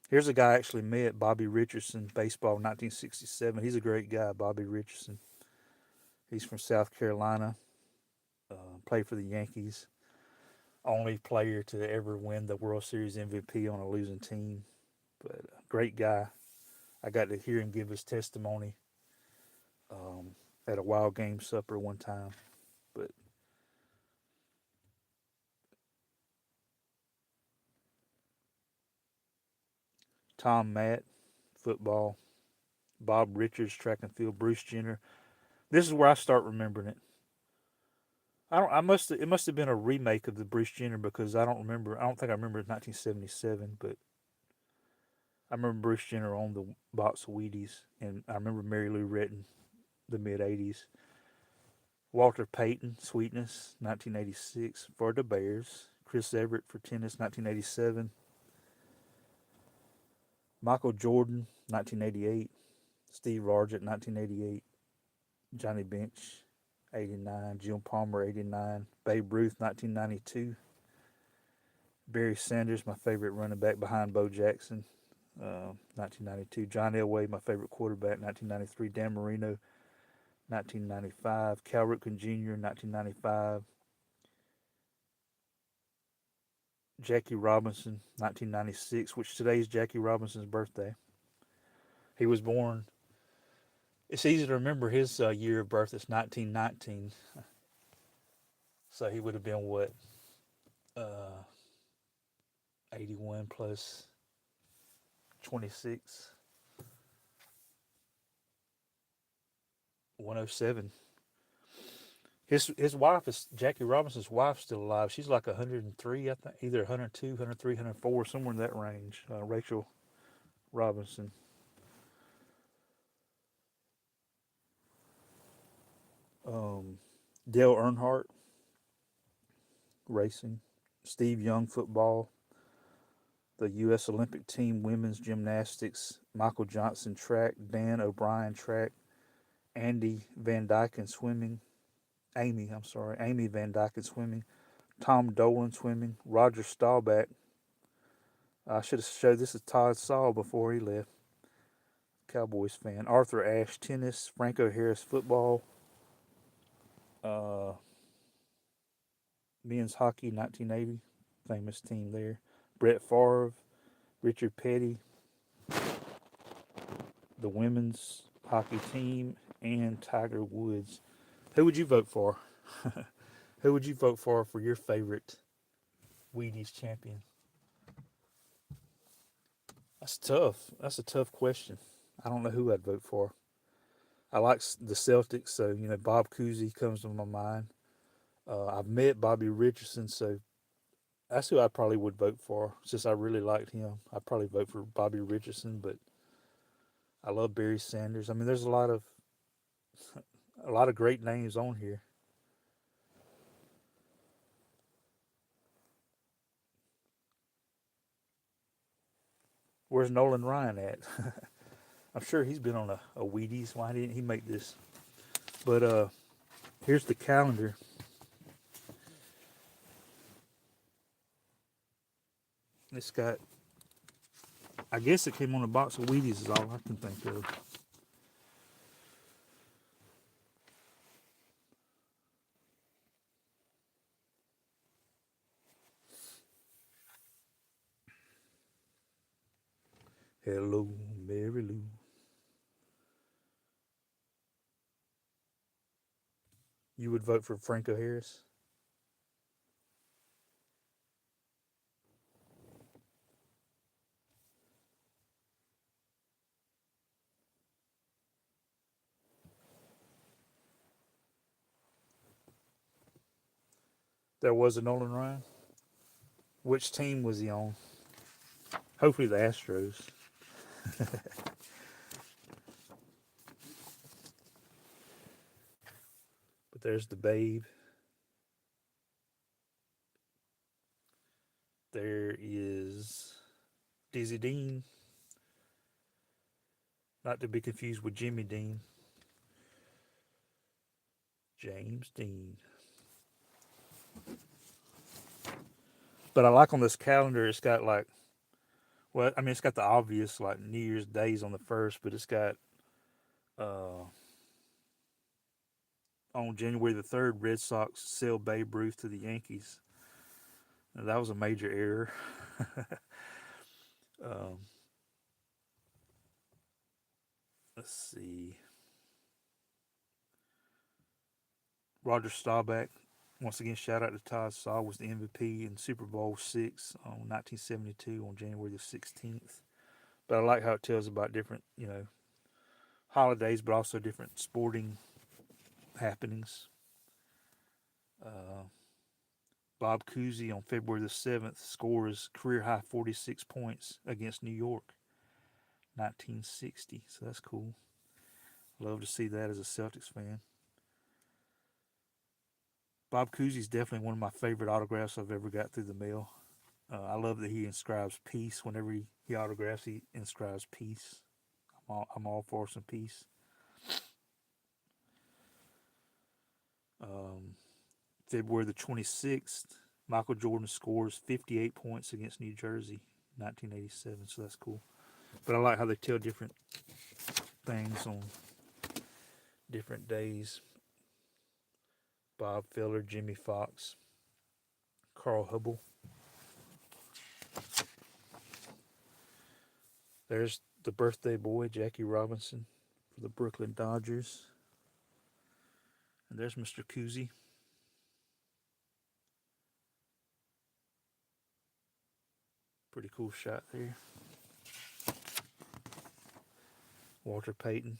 Here's a guy I actually met, Bobby Richardson, baseball, 1967. He's a great guy, Bobby Richardson. He's from South Carolina, played for the Yankees. Only player to ever win the World Series MVP on a losing team. But great guy. I got to hear him give his testimony at a wild game supper one time. But Tom Matt, football. Bob Richards, track and field. Bruce Jenner. This is where I start remembering it. I don't. I must. It must have been a remake of the Bruce Jenner because I don't remember. I don't think I remember 1977, but I remember Bruce Jenner on the box of Wheaties, and I remember Mary Lou Retton, the mid '80s. Walter Payton, Sweetness, 1986 for the Bears. Chris Everett for tennis, 1987. Michael Jordan, 1988. Steve Largent, 1988. Johnny Bench, 89. Jim Palmer, 89. Babe Ruth, 1992. Barry Sanders, my favorite running back behind Bo Jackson, 1992. John Elway, my favorite quarterback, 1993. Dan Marino, 1995. Cal Ripken Jr., 1995. Jackie Robinson, 1996, which today is Jackie Robinson's birthday. He was born. It's easy to remember his year of birth. It's 1919. So he would have been what? Uh, 81 plus 26. 107. His wife is Jackie Robinson's wife still alive. She's like 103, I think, either 102, 103, 104, somewhere in that range. Rachel Robinson. Dale Earnhardt, racing. Steve Young, football. The U.S. Olympic team, women's gymnastics. Michael Johnson, track. Dan O'Brien, track. Andy Van Dyken, swimming. Amy Van Dyken, swimming. Tom Dolan, swimming. Roger Staubach. I should have showed this to Todd Saul before he left. Cowboys fan. Arthur Ashe, tennis. Franco Harris, football. Men's hockey, 1980. Famous team there. Brett Favre. Richard Petty. The women's hockey team. and Tiger Woods. Who would you vote for? Who would you vote for your favorite Wheaties champion? That's tough. That's a tough question. I don't know who I'd vote for. I like the Celtics, so Bob Cousy comes to my mind. I've met Bobby Richardson, so that's who I probably would vote for. Since I really liked him, I'd probably vote for Bobby Richardson. But I love Barry Sanders. I mean, there's a lot of great names on here. Where's Nolan Ryan at? I'm sure he's been on a Wheaties. Why didn't he make this? But here's the calendar. It's got. I guess it came on a box of Wheaties. Is all I can think of. Hello, Mary Lou. You would vote for Franco Harris? There was a Nolan Ryan. Which team was he on? Hopefully the Astros. But there's the Babe. There is Dizzy Dean, not to be confused with Jimmy Dean. James Dean. But I like on this calendar, it's got like, well, I mean, it's got the obvious like New Year's days on the first, but it's got uh, on January the 3rd, Red Sox sell Babe Ruth to the Yankees. Now, that was a major error. um, let's see. Roger Staubach, once again, shout out to Todd Saw, was the MVP in Super Bowl VI on 1972 on January the 16th. But I like how it tells about different, holidays, but also different sporting happenings. Uh, Bob Cousy on February the 7th scores career high 46 points against New York, 1960. So that's cool. Love to see that as a Celtics fan. Bob Cousy is definitely one of my favorite autographs I've ever got through the mail. I love that he inscribes peace. Whenever he autographs, he inscribes peace. I'm all for some peace. Um, February the 26th, Michael Jordan scores 58 points against New Jersey, 1987. So that's cool. But I like how they tell different things on different days. Bob Feller, Jimmy Fox, Carl Hubble. There's the birthday boy, Jackie Robinson, for the Brooklyn Dodgers. And there's Mr. Cousy. Pretty cool shot there. Walter Payton.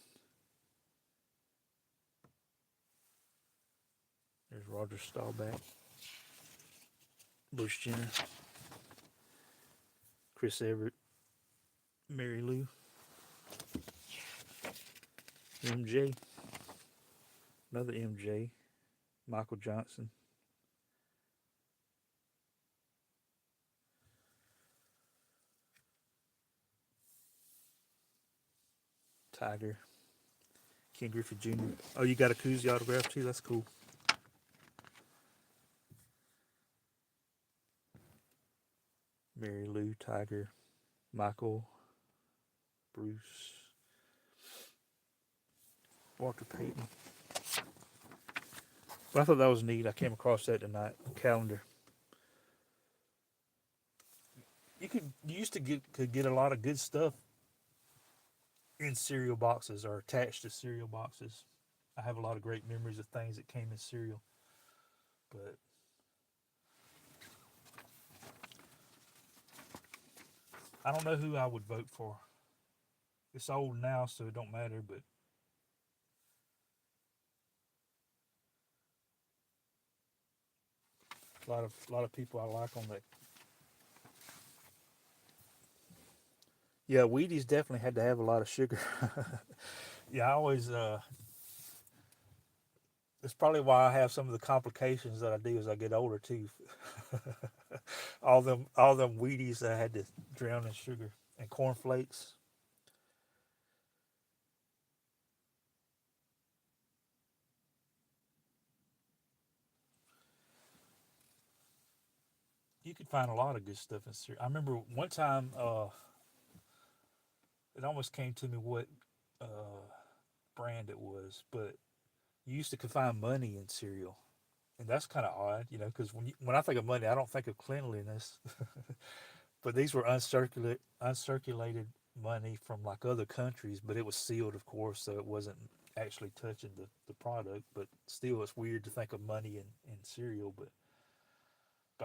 There's Roger Staubach. Bush Jenner. Chris Everett. Mary Lou. MJ. Another MJ. Michael Johnson. Tiger. Ken Griffey Jr. Oh, you got a Cousy autograph too? That's cool. Mary Lou, Tiger, Michael, Bruce, Walter Payton. But I thought that was neat. I came across that tonight. Calendar. You used to could get a lot of good stuff in cereal boxes or attached to cereal boxes. I have a lot of great memories of things that came in cereal, but I don't know who I would vote for. It's old now, so it don't matter. But a lot of people I like on that. Yeah, Wheaties definitely had to have a lot of sugar. Yeah, I always. It's probably why I have some of the complications that I do as I get older too. All them Wheaties that I had to drown in sugar and cornflakes. You could find a lot of good stuff in cereal. I remember one time, it almost came to me what uh, brand it was, but you used to could find money in cereal, and that's kind of odd, because when I think of money, I don't think of cleanliness. But these were uncirculated money from like other countries, but it was sealed, of course, so it wasn't actually touching the product. But still, it's weird to think of money in cereal. But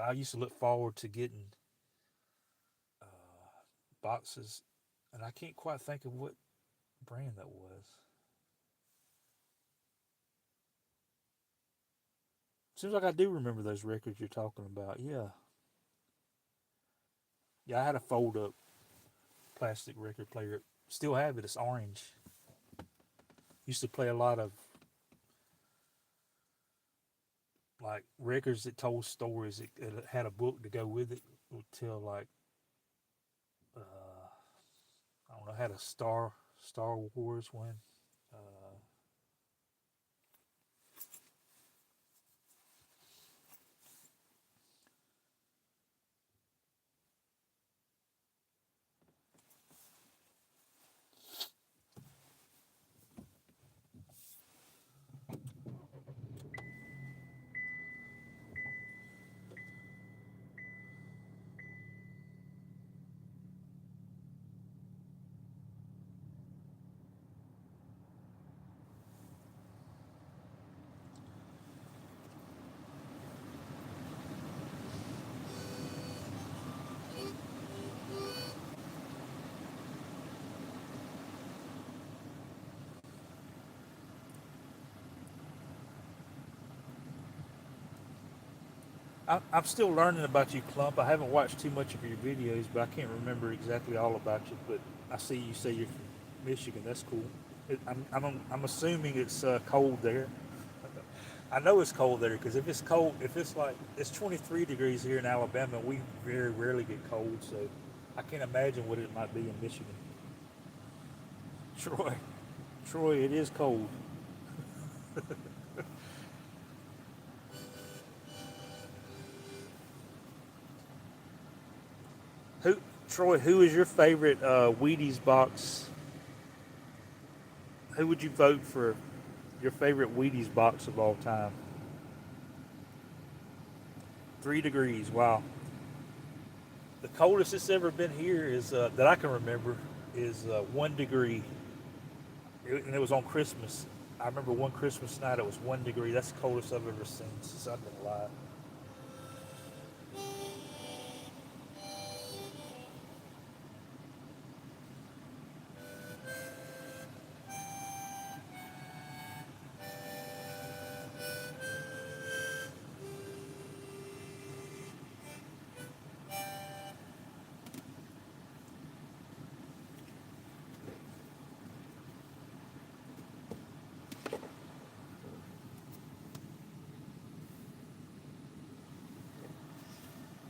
I used to look forward to getting uh, boxes, and I can't quite think of what brand that was. Seems like I do remember those records you're talking about. Yeah, yeah, I had a fold up plastic record player. Still have it. It's orange. Used to play a lot of like records that told stories. It had a book to go with it. It would tell like I don't know, had a Star Wars one. Uh, I'm still learning about you, Clump. I haven't watched too much of your videos, but I can't remember exactly all about you. But I see you say you're from Michigan. That's cool. I'm assuming it's cold there. I know it's cold there because if it's cold, if it's like it's 23 degrees here in Alabama, we very rarely get cold. So I can't imagine what it might be in Michigan. Troy, Troy, it is cold. Who, Troy? Who is your favorite Wheaties box? Who would you vote for your favorite Wheaties box of all time? 3 degrees. Wow. The coldest it's ever been here is that I can remember is 1 degree, and it was on Christmas. I remember one Christmas night it was 1 degree. That's the coldest I've ever seen since I've been alive.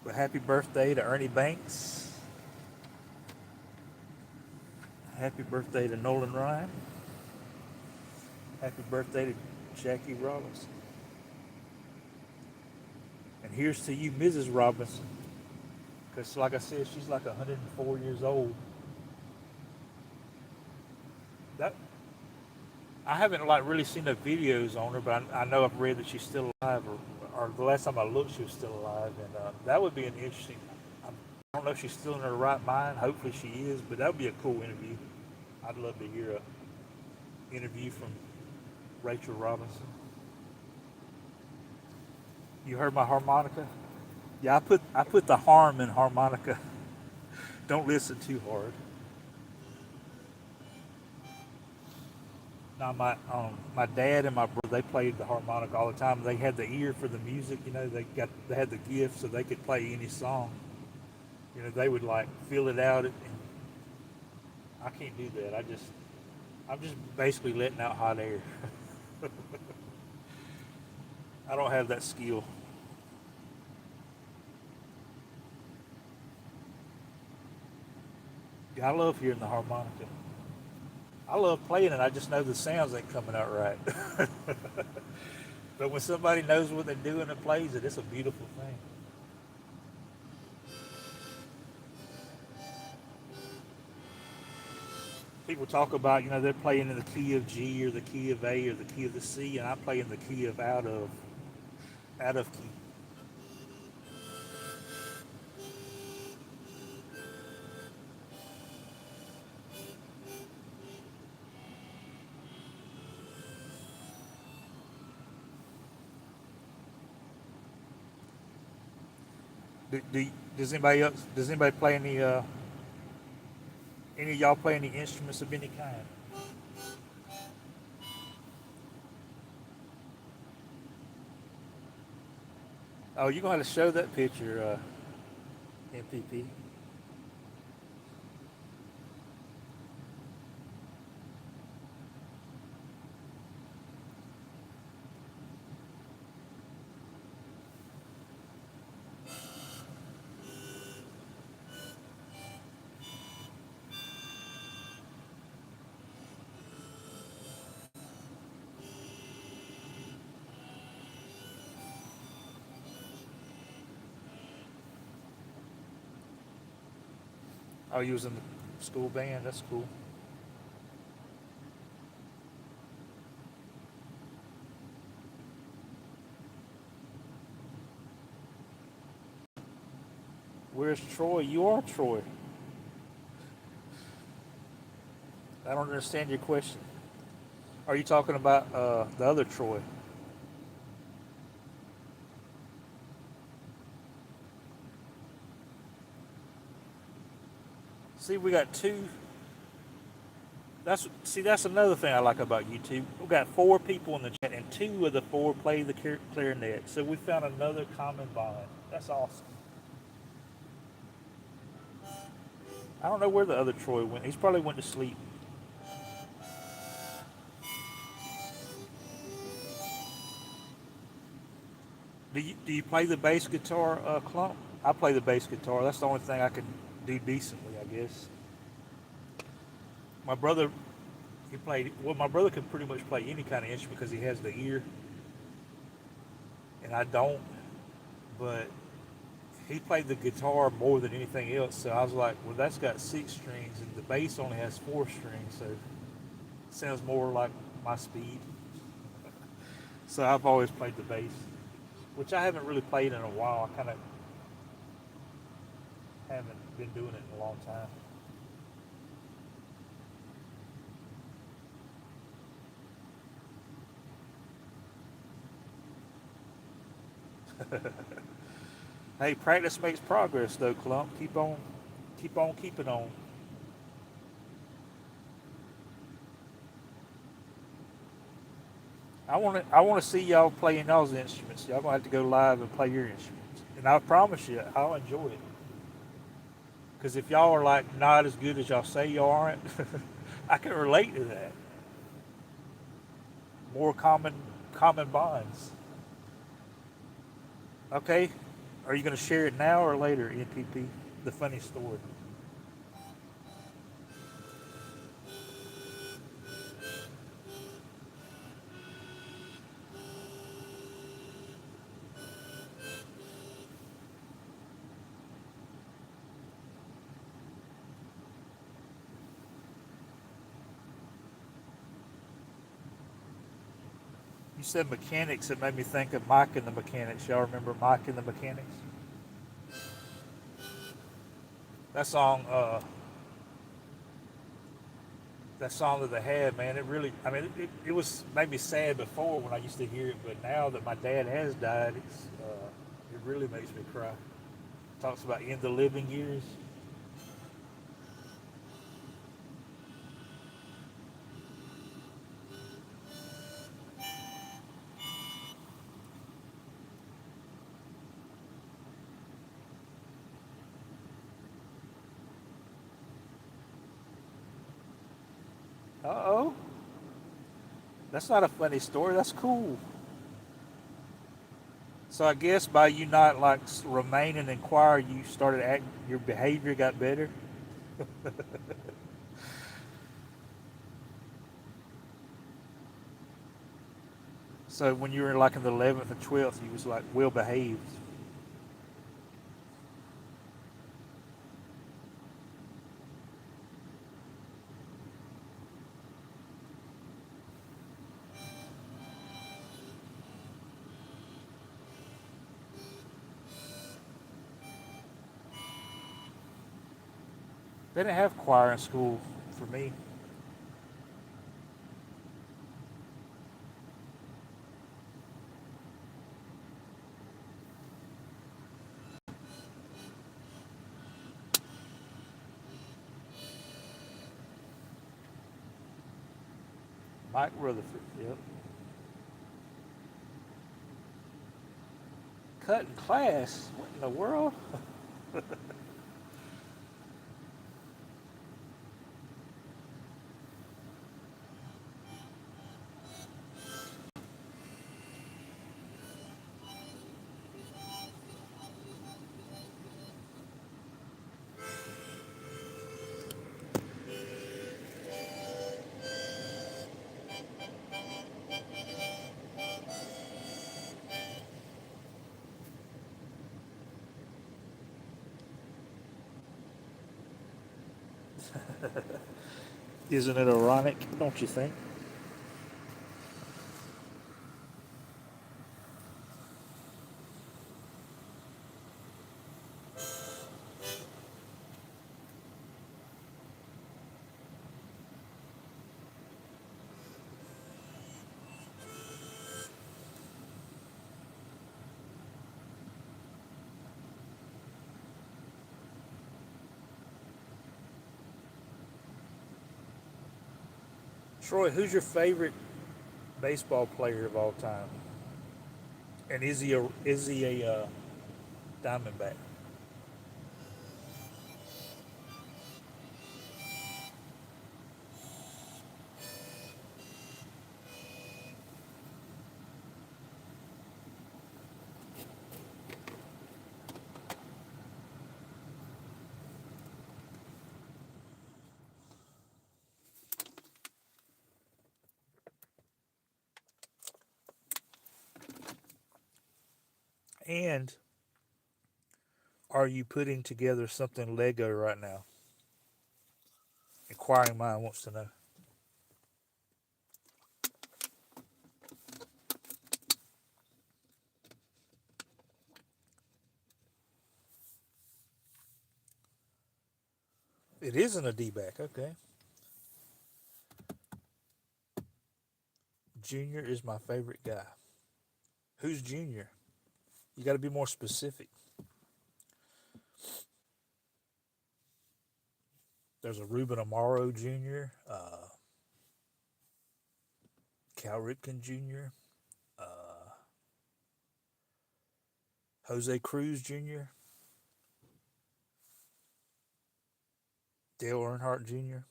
But happy birthday to Ernie Banks. Happy birthday to Nolan Ryan. Happy birthday to Jackie Robinson. And here's to you, Mrs. Robinson. Because, like I said, she's like 104 years old. That I haven't like really seen the videos on her, but I know I've read that she's still alive, or the last time I looked, she was still alive, and that would be an interesting. I don't know if she's still in her right mind. Hopefully, she is, but that would be a cool interview. I'd love to hear a interview from Rachel Robinson. You heard my harmonica? Yeah, I put the harm in harmonica. Don't listen too hard. Now my dad and my brother, they played the harmonica all the time. They had the ear for the music. They had the gift, so they could play any song. They would like feel it out, and I can't do that. I'm just basically letting out hot air. I don't have that skill. Yeah, I love hearing the harmonica. I love playing it. I just know the sounds ain't coming out right. But when somebody knows what they're doing and plays it, it's a beautiful thing. People talk about, they're playing in the key of G or the key of A or the key of the C, and I play in the key of out of key. Does anybody play any of y'all play any instruments of any kind? Oh, you're gonna have to show that picture, MPP. Oh, you was in the school band. That's cool. Where's Troy? You are Troy. I don't understand your question. Are you talking about the other Troy? See, we got two. That's another thing I like about YouTube. We got four people in the chat, and two of the four play the clarinet. So we found another common bond. That's awesome. I don't know where the other Troy went. He's probably went to sleep. Do you play the bass guitar, Clump? I play the bass guitar. That's the only thing I can do decently, I guess. My brother, he played. Well, my brother can pretty much play any kind of instrument because he has the ear, and I don't. But he played the guitar more than anything else. So I was like, well, that's got six strings, and the bass only has four strings. So it sounds more like my speed. So I've always played the bass, which I haven't really played in a while. I kind of haven't been doing it in a long time. Hey, practice makes progress, though, Clump. Keep on keeping on. I want to see y'all playing y'all's instruments. Y'all gonna have to go live and play your instruments, and I promise you, I'll enjoy it. Because if y'all are like not as good as y'all say y'all aren't, I can relate to that. More common bonds. Okay, are you gonna share it now or later, NPP? The funny story. You said mechanics. It made me think of Mike and the Mechanics. Y'all remember Mike and the Mechanics? That song. that song that they had, man, it really, I mean, it was made me sad before when I used to hear it, but now that my dad has died, it really makes me cry. Talks about in the living years. Uh oh, that's not a funny story. That's cool. So I guess by you not like remaining in choir, you started act, your behavior got better. So when you were like in the 11th and 12th, you was like well behaved. They didn't have choir in school for me. Mike Rutherford. Yep. Cutting class. What in the world? Isn't it ironic? Don't you think? Troy, who's your favorite baseball player of all time? And is he a Diamondback? And are you putting together something Lego right now? Inquiring mind wants to know. It isn't a D-back. Okay. Junior is my favorite guy. Who's Junior? You got to be more specific. There's a Ruben Amaro Jr., Cal Ripken Jr., uh, Jose Cruz Jr., Dale Earnhardt Jr.,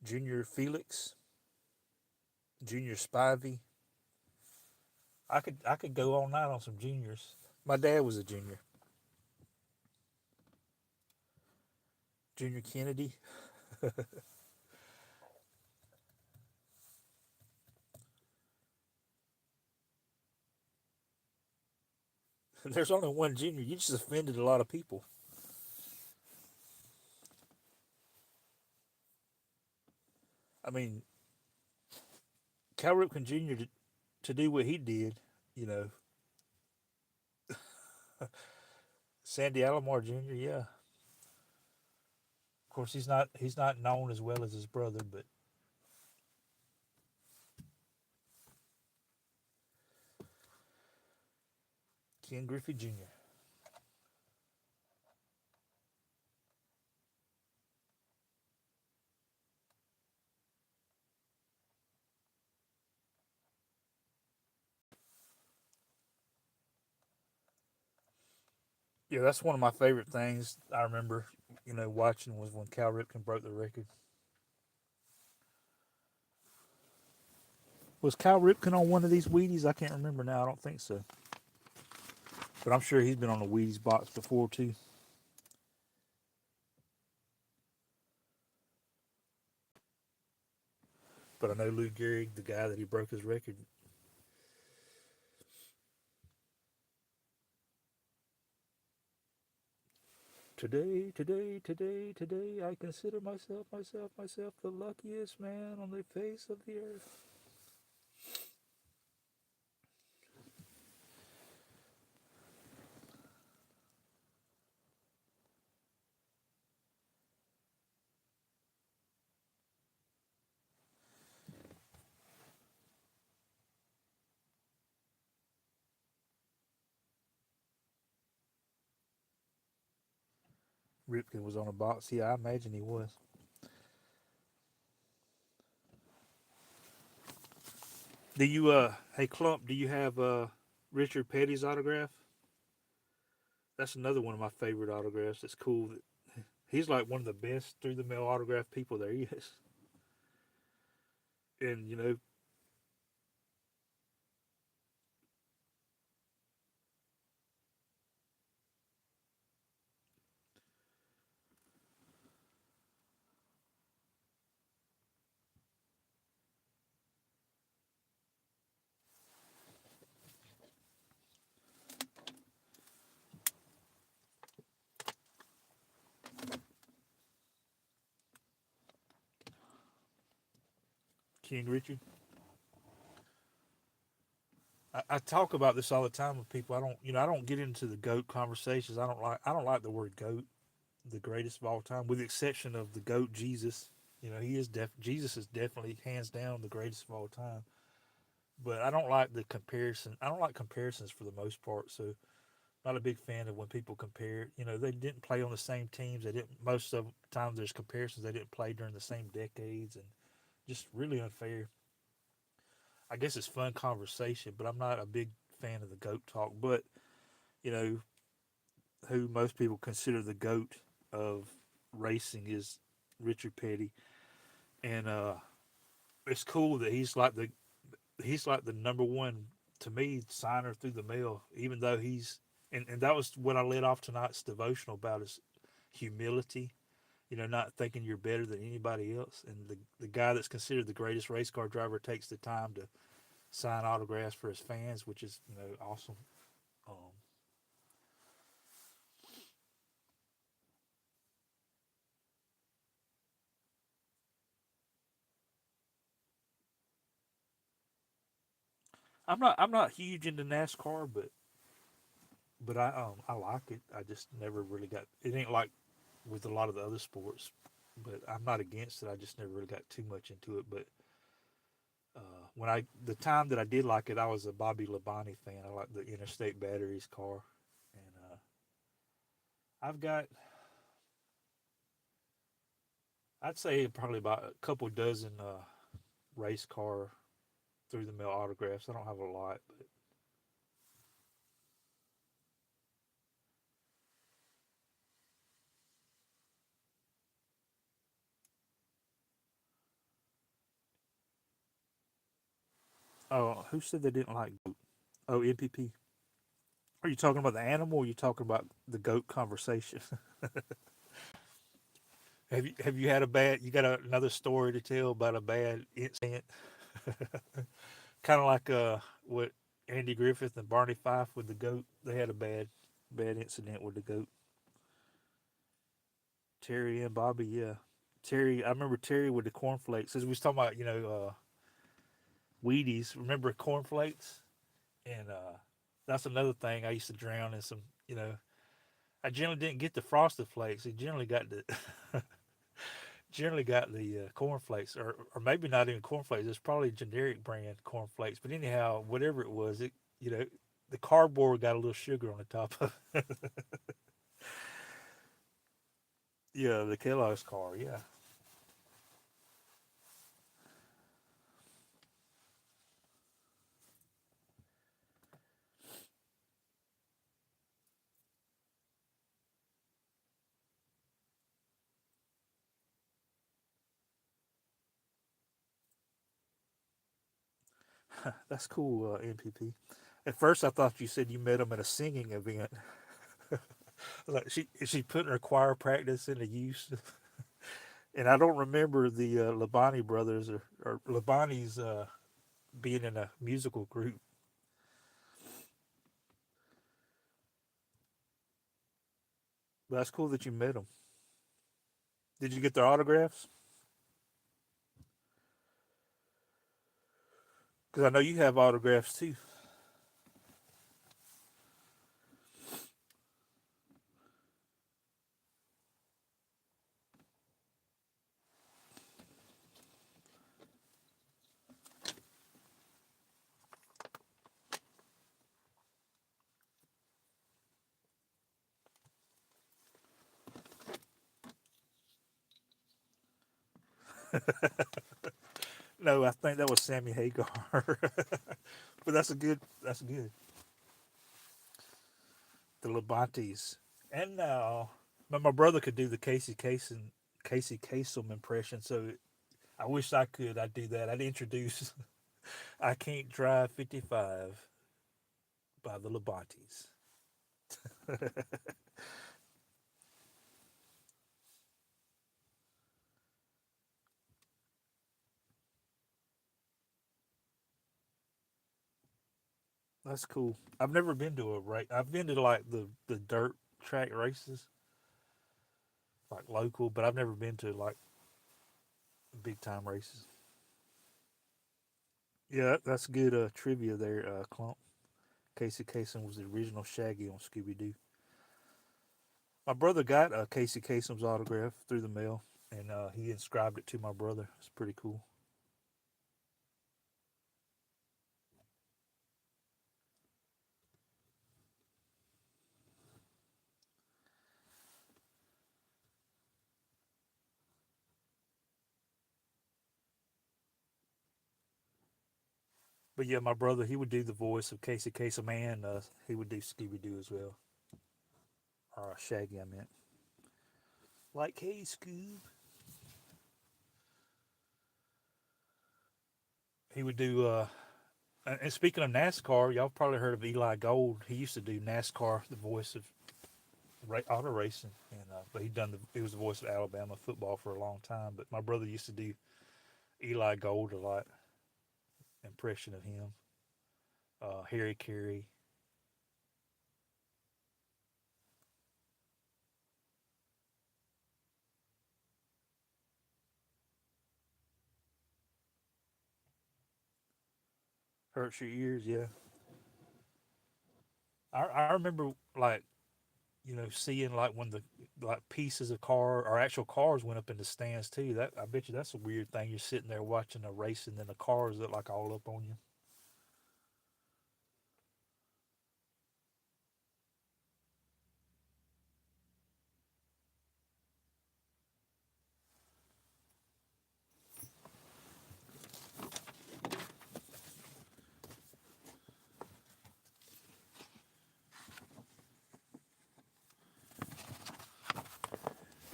Junior Felix, Junior Spivey. I could go all night on some juniors. My dad was a junior. Junior Kennedy. There's only one junior. You just offended a lot of people. I mean, Cal Ripken Jr. To do what he did, you know, Sandy Alomar Jr. Yeah, Of course, he's not known as well as his brother, but Ken Griffey Jr. Yeah, that's one of my favorite things I remember, watching was when Cal Ripken broke the record. Was Cal Ripken on one of these Wheaties? I can't remember now. I don't think so. But I'm sure he's been on a Wheaties box before, too. But I know Lou Gehrig, the guy that he broke his record. Today, today, today, today, I consider myself the luckiest man on the face of the earth. Ripken was on a box. Yeah, I imagine he was. Hey Clump, do you have Richard Petty's autograph? That's another one of my favorite autographs. It's cool that he's like one of the best through the mail autograph people there is. And King Richard. I talk about this all the time with people. I don't get into the goat conversations. I don't like the word goat, the greatest of all time, with the exception of the goat Jesus. Jesus is definitely hands down the greatest of all time. But I don't like the comparison. I don't like comparisons for the most part. So not a big fan of when people compare. They didn't play on the same teams. They didn't most of the times there's comparisons. They didn't play during the same decades, and just really unfair. I guess it's fun conversation, but I'm not a big fan of the goat talk. But you know who most people consider the goat of racing is Richard Petty, and it's cool that he's like the number one to me signer through the mail. Even though and that was what I led off tonight's devotional about is humility. Not thinking you're better than anybody else, and the guy that's considered the greatest race car driver takes the time to sign autographs for his fans, which is awesome. Um, I'm not huge into NASCAR, but I like it. I just never really got it. Ain't like with a lot of the other sports, but I'm not against it. I just never really got too much into it. But when the time that I did like it, I was a Bobby Labonte fan. I like the Interstate Batteries car, and I've got I'd say probably about a couple dozen race car through the mail autographs. I don't have a lot, but oh, who said they didn't like goat? Oh, NPP. Are you talking about the animal? Or are you talking about the goat conversation? Have you had a bad? You got another story to tell about a bad incident? Kind of like what Andy Griffith and Barney Fife with the goat. They had a bad incident with the goat. Terry and Bobby, yeah. Terry, I remember Terry with the cornflakes. As we was talking about, Wheaties. Remember cornflakes? And that's another thing I used to drown in some. I generally didn't get the frosted flakes. I generally got the generally got the cornflakes, or maybe not even cornflakes. It's probably generic brand cornflakes. But anyhow, whatever it was, it you know the cardboard got a little sugar on the top of it. Yeah, the Kellogg's car. Yeah, that's cool, NPP. At first, I thought you said you met him at a singing event. Like she putting her choir practice into use. And I don't remember the Labani brothers or Labani's being in a musical group. But that's cool that you met them. Did you get their autographs? Because I know you have autographs too. No, I think that was Sammy Hagar. But that's a good. That's good. The Labantes. And now, but my brother could do the Casey Kasem impression. So I wish I could. I'd do that. I'd introduce "I Can't Drive 55" by the Labantes. That's cool. I've never been to a race. I've been to like the dirt track races, like local, but I've never been to like big time races. Yeah, that's good trivia there, Clump. Casey Kasem was the original Shaggy on Scooby Doo. My brother got Casey Kasem's autograph through the mail, and he inscribed it to my brother. It's pretty cool. But yeah, my brother, he would do the voice of Casey Kasem, and he would do Scooby Doo as well, or Shaggy, I meant. Like, hey, Scoob. He would do. And speaking of NASCAR, y'all probably heard of Eli Gold. He used to do NASCAR, the voice of auto racing, and but he was the voice of Alabama football for a long time. But my brother used to do Eli Gold a lot, impression of him. Harry Carey, hurts your ears, yeah. I remember like seeing like when the like pieces of car or actual cars went up in the stands too. That I bet you that's a weird thing. You're sitting there watching a race and then the cars look like all up on you.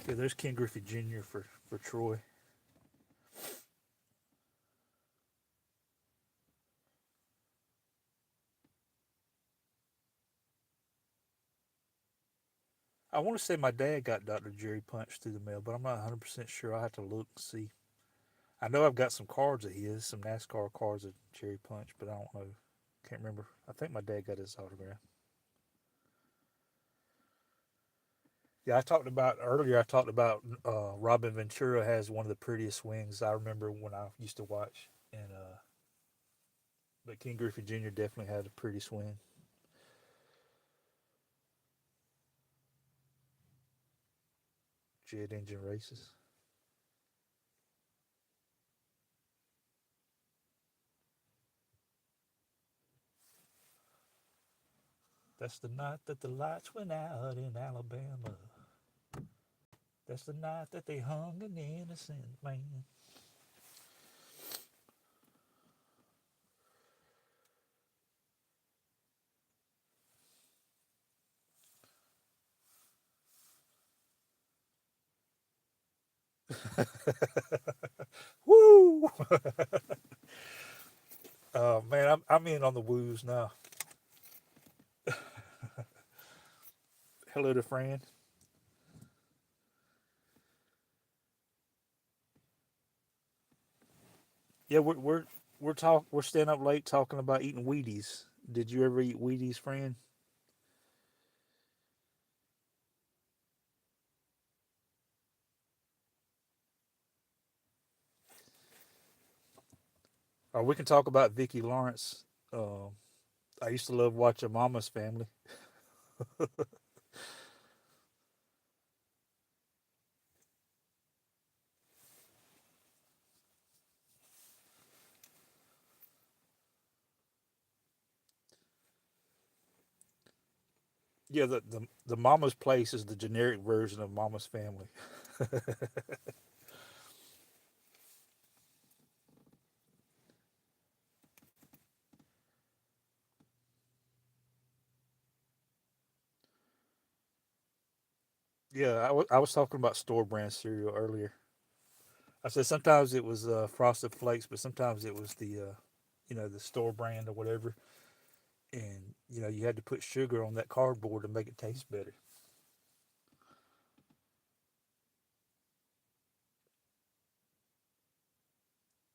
Yeah, there's Ken Griffey Jr. for Troy. I want to say my dad got Dr. Jerry Punch through the mail, but I'm not 100% sure. I have to look and see. I know I've got some cards of his, some NASCAR cards of Jerry Punch, but I don't know. Can't remember. I think my dad got his autograph. Yeah, I talked about earlier. I talked about Robin Ventura has one of the prettiest swings I remember when I used to watch, and but Ken Griffey Jr. definitely had a pretty swing. Jet engine races. That's the night that the lights went out in Alabama. That's the night that they hung an innocent man. Woo! Man, I'm in on the woos now. Hello to Fran. Yeah, we're staying up late talking about eating Wheaties. Did you ever eat Wheaties, Fran? Or we can talk about Vicki Lawrence. Um, I used to love watching Mama's Family. Yeah, the Mama's Place is the generic version of Mama's Family. Yeah, I was talking about store brand cereal earlier. I said sometimes it was Frosted Flakes, but sometimes it was the store brand or whatever. And you had to put sugar on that cardboard to make it taste better.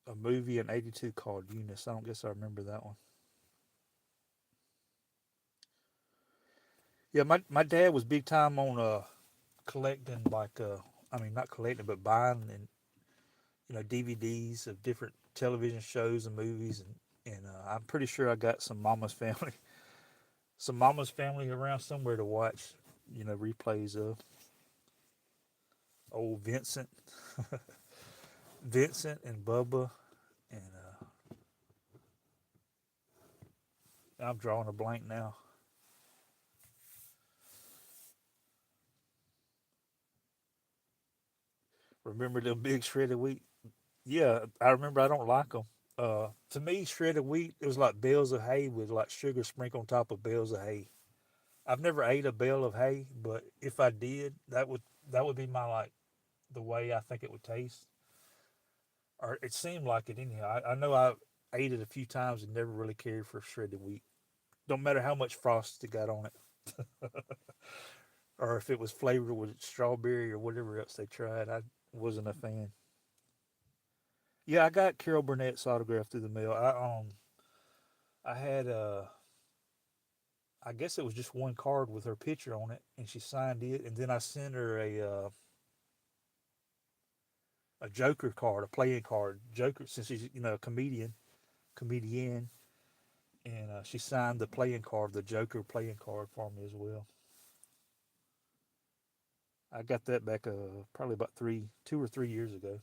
A movie in '82 called Eunice. I don't guess I remember that one. Yeah, my dad was big time on collecting I mean not collecting but buying and DVDs of different television shows and movies and I'm pretty sure I got some Mama's Family some Mama's Family around somewhere to watch replays of old Vincent and Bubba and I'm drawing a blank now. Remember them big shredded wheat? Yeah, I remember. I don't like them. To me, shredded wheat it was like bales of hay with like sugar sprinkled on top of bales of hay. I've never ate a bale of hay, but if I did, that would be my like the way I think it would taste, or it seemed like it anyhow. I know I ate it a few times and never really cared for shredded wheat. Don't matter how much frost it got on it, or if it was flavored with strawberry or whatever else they tried. I wasn't a fan. Yeah, I got Carol Burnett's autograph through the mail. I had I guess it was just one card with her picture on it, and she signed it. And then I sent her a Joker card, a playing card, Joker, since she's a comedian, and she signed the playing card, the Joker playing card for me as well. I got that back probably about 2 or 3 years ago,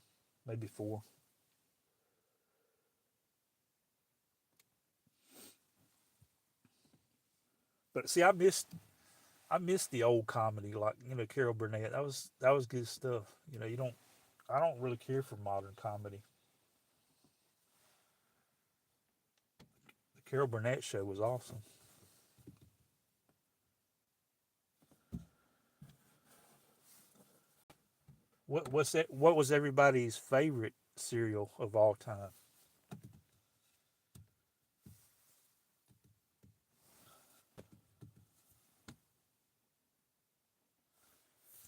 maybe four. But see, I missed the old comedy like Carol Burnett. That was good stuff. You don't I don't really care for modern comedy. The Carol Burnett show was awesome. What was everybody's favorite cereal of all time?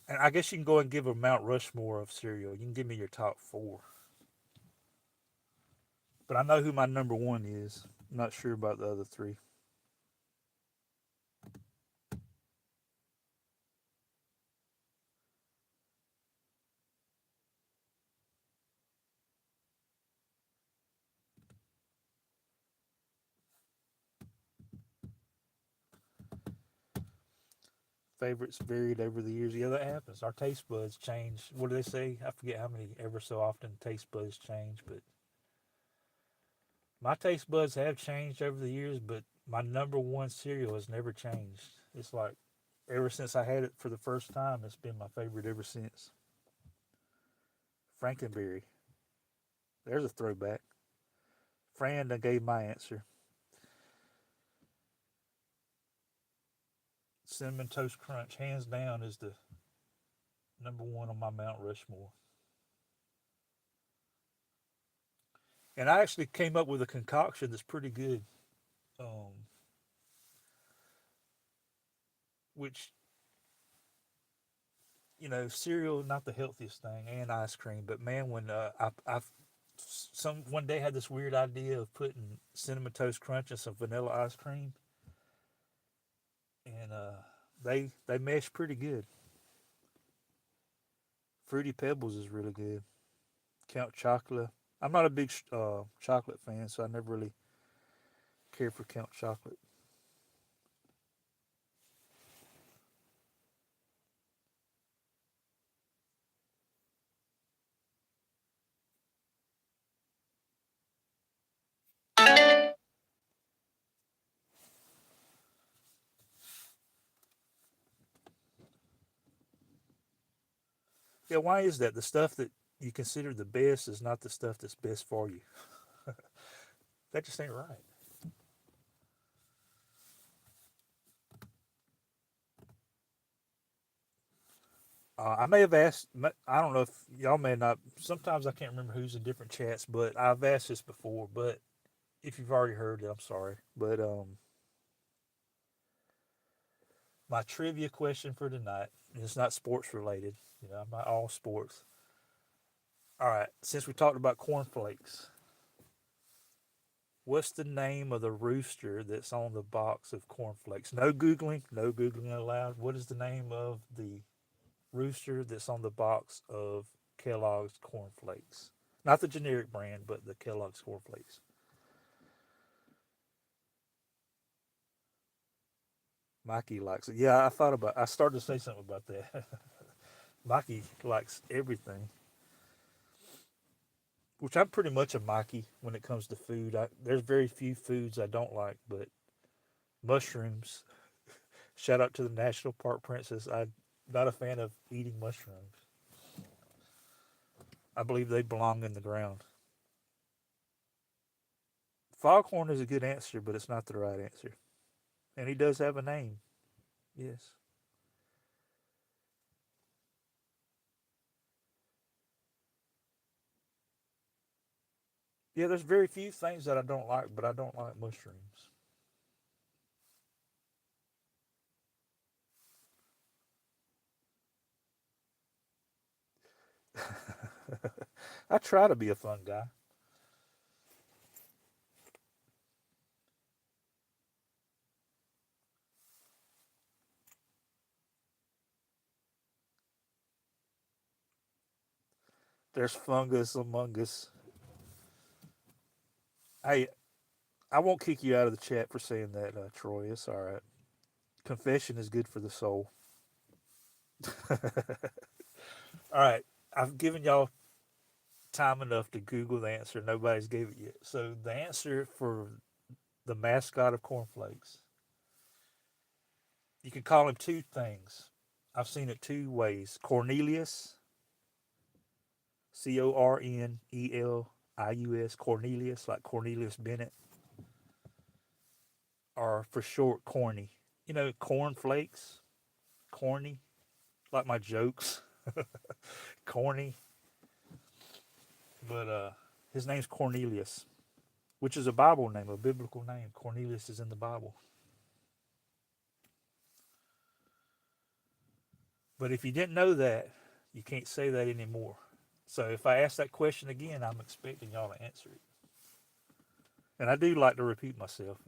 And I guess you can go and give a Mount Rushmore of cereal. You can give me your top four. But I know who my number one is. I'm not sure about the other three. Favorites varied over the years. Yeah, that happens. Our taste buds change. What do they say? I forget how many ever so often taste buds change, but my taste buds have changed over the years. But My number one cereal has never changed. It's like ever since I had it for the first time, it's been my favorite ever since. Frankenberry. There's a throwback. Fran done gave my answer. Cinnamon Toast Crunch, hands down, is the number one on my Mount Rushmore. And I actually came up with a concoction that's pretty good. Um, which cereal not the healthiest thing, and ice cream. But man, when I some one day had this weird idea of putting cinnamon toast crunch and some vanilla ice cream, and they mesh pretty good. Fruity Pebbles is really good. Count Chocolate. I'm not a big chocolate fan, so I never really cared for Count Chocolate. Yeah, why is that? The stuff that you consider the best is not the stuff that's best for you. That just ain't right. I may have asked. I don't know if y'all may not. Sometimes I can't remember who's in different chats, but I've asked this before. But if you've already heard it, I'm sorry. But my trivia question for tonight, and it's not sports related. I'm not all sports. All right. Since we talked about cornflakes, what's the name of the rooster that's on the box of cornflakes? No googling. No googling allowed. What is the name of the rooster that's on the box of Kellogg's cornflakes? Not the generic brand, but the Kellogg's cornflakes. Mikey likes it. Yeah, I thought about. I started to say something about that. Mikey likes everything, which I'm pretty much a Mikey when it comes to food. There's very few foods I don't like, but mushrooms. Shout out to the National Park Princess. I'm not a fan of eating mushrooms. I believe they belong in the ground. Foghorn is a good answer, but it's not the right answer. And he does have a name. Yes. Yeah, there's very few things that I don't like, but I don't like mushrooms. I try to be a fun guy. There's fungus among us. Hey, I won't kick you out of the chat for saying that, Troy. It's all right. Confession is good for the soul. All right. I've given y'all time enough to Google the answer. Nobody's gave it yet. So the answer for the mascot of cornflakes, you can call him two things. I've seen it two ways. Cornelius, Cornelius, Cornelius, like Cornelius Bennett, or for short, corny. Cornflakes, corny, like my jokes, corny. But his name's Cornelius, which is a Bible name, a biblical name. Cornelius is in the Bible. But if you didn't know that, you can't say that anymore. So if I ask that question again, I'm expecting y'all to answer it. And I do like to repeat myself.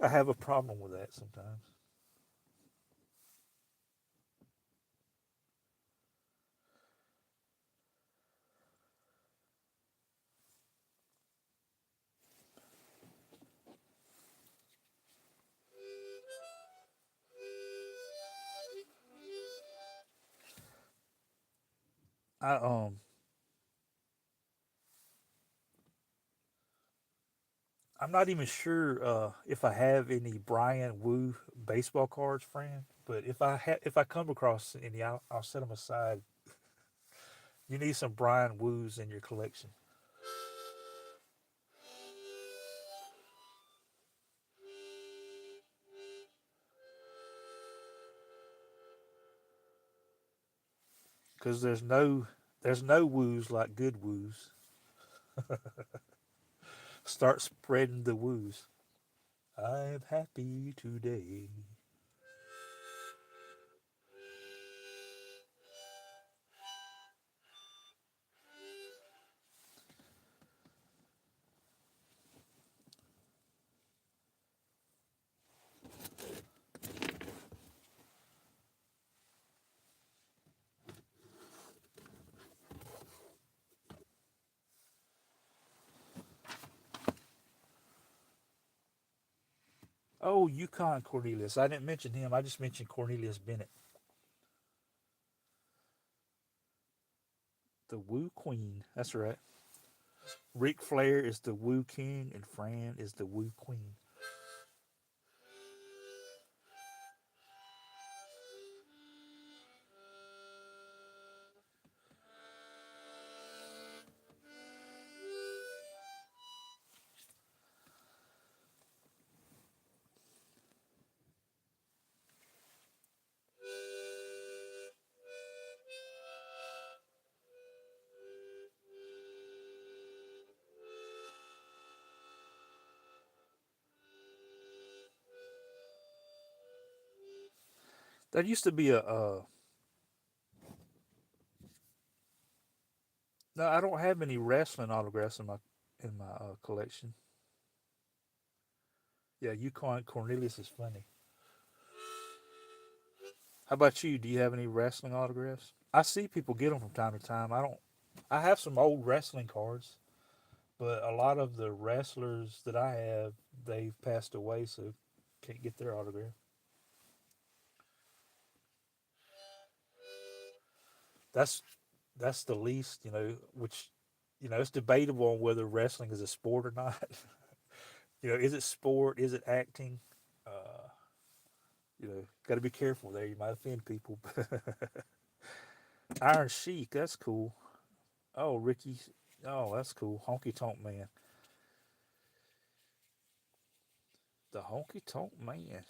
I have a problem with that sometimes. I I'm not even sure if I have any Brian Wu baseball cards, friend. But if I come across any, I'll set them aside. You need some Brian Woos in your collection because there's no Woos like good Woos. Start spreading the Woos. I'm happy today. Oh, Yukon Cornelius. I didn't mention him. I just mentioned Cornelius Bennett. The Woo Queen. That's right. Ric Flair is the Woo King, and Fran is the Woo Queen. There used to be a. No, I don't have any wrestling autographs in my collection. Yeah, Yukon Cornelius is funny. How about you? Do you have any wrestling autographs? I see people get them from time to time. I don't. I have some old wrestling cards, but a lot of the wrestlers that I have, they've passed away, so can't get their autograph. That's that's the least, which it's debatable on whether wrestling is a sport or not. Is it sport? Is it acting? Uh, got to be careful there. You might offend people. Iron Sheik, that's cool. Oh, Ricky. Oh, that's cool. Honky Tonk Man. The Honky Tonk Man.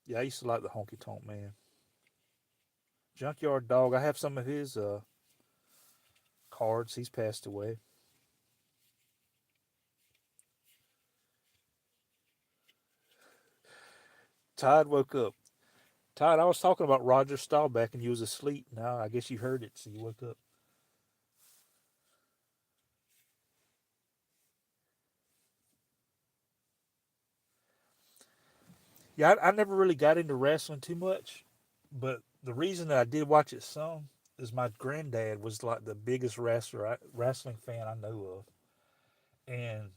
Yeah, I used to like the Honky Tonk Man. Junkyard Dog. I have some of his cards. He's passed away. Todd woke up. Todd, I was talking about Roger Staubach and you was asleep. Now I guess you heard it, so you woke up. Yeah, I never really got into wrestling too much, but the reason that I did watch it some is my granddad was like the biggest wrestling fan I know of, and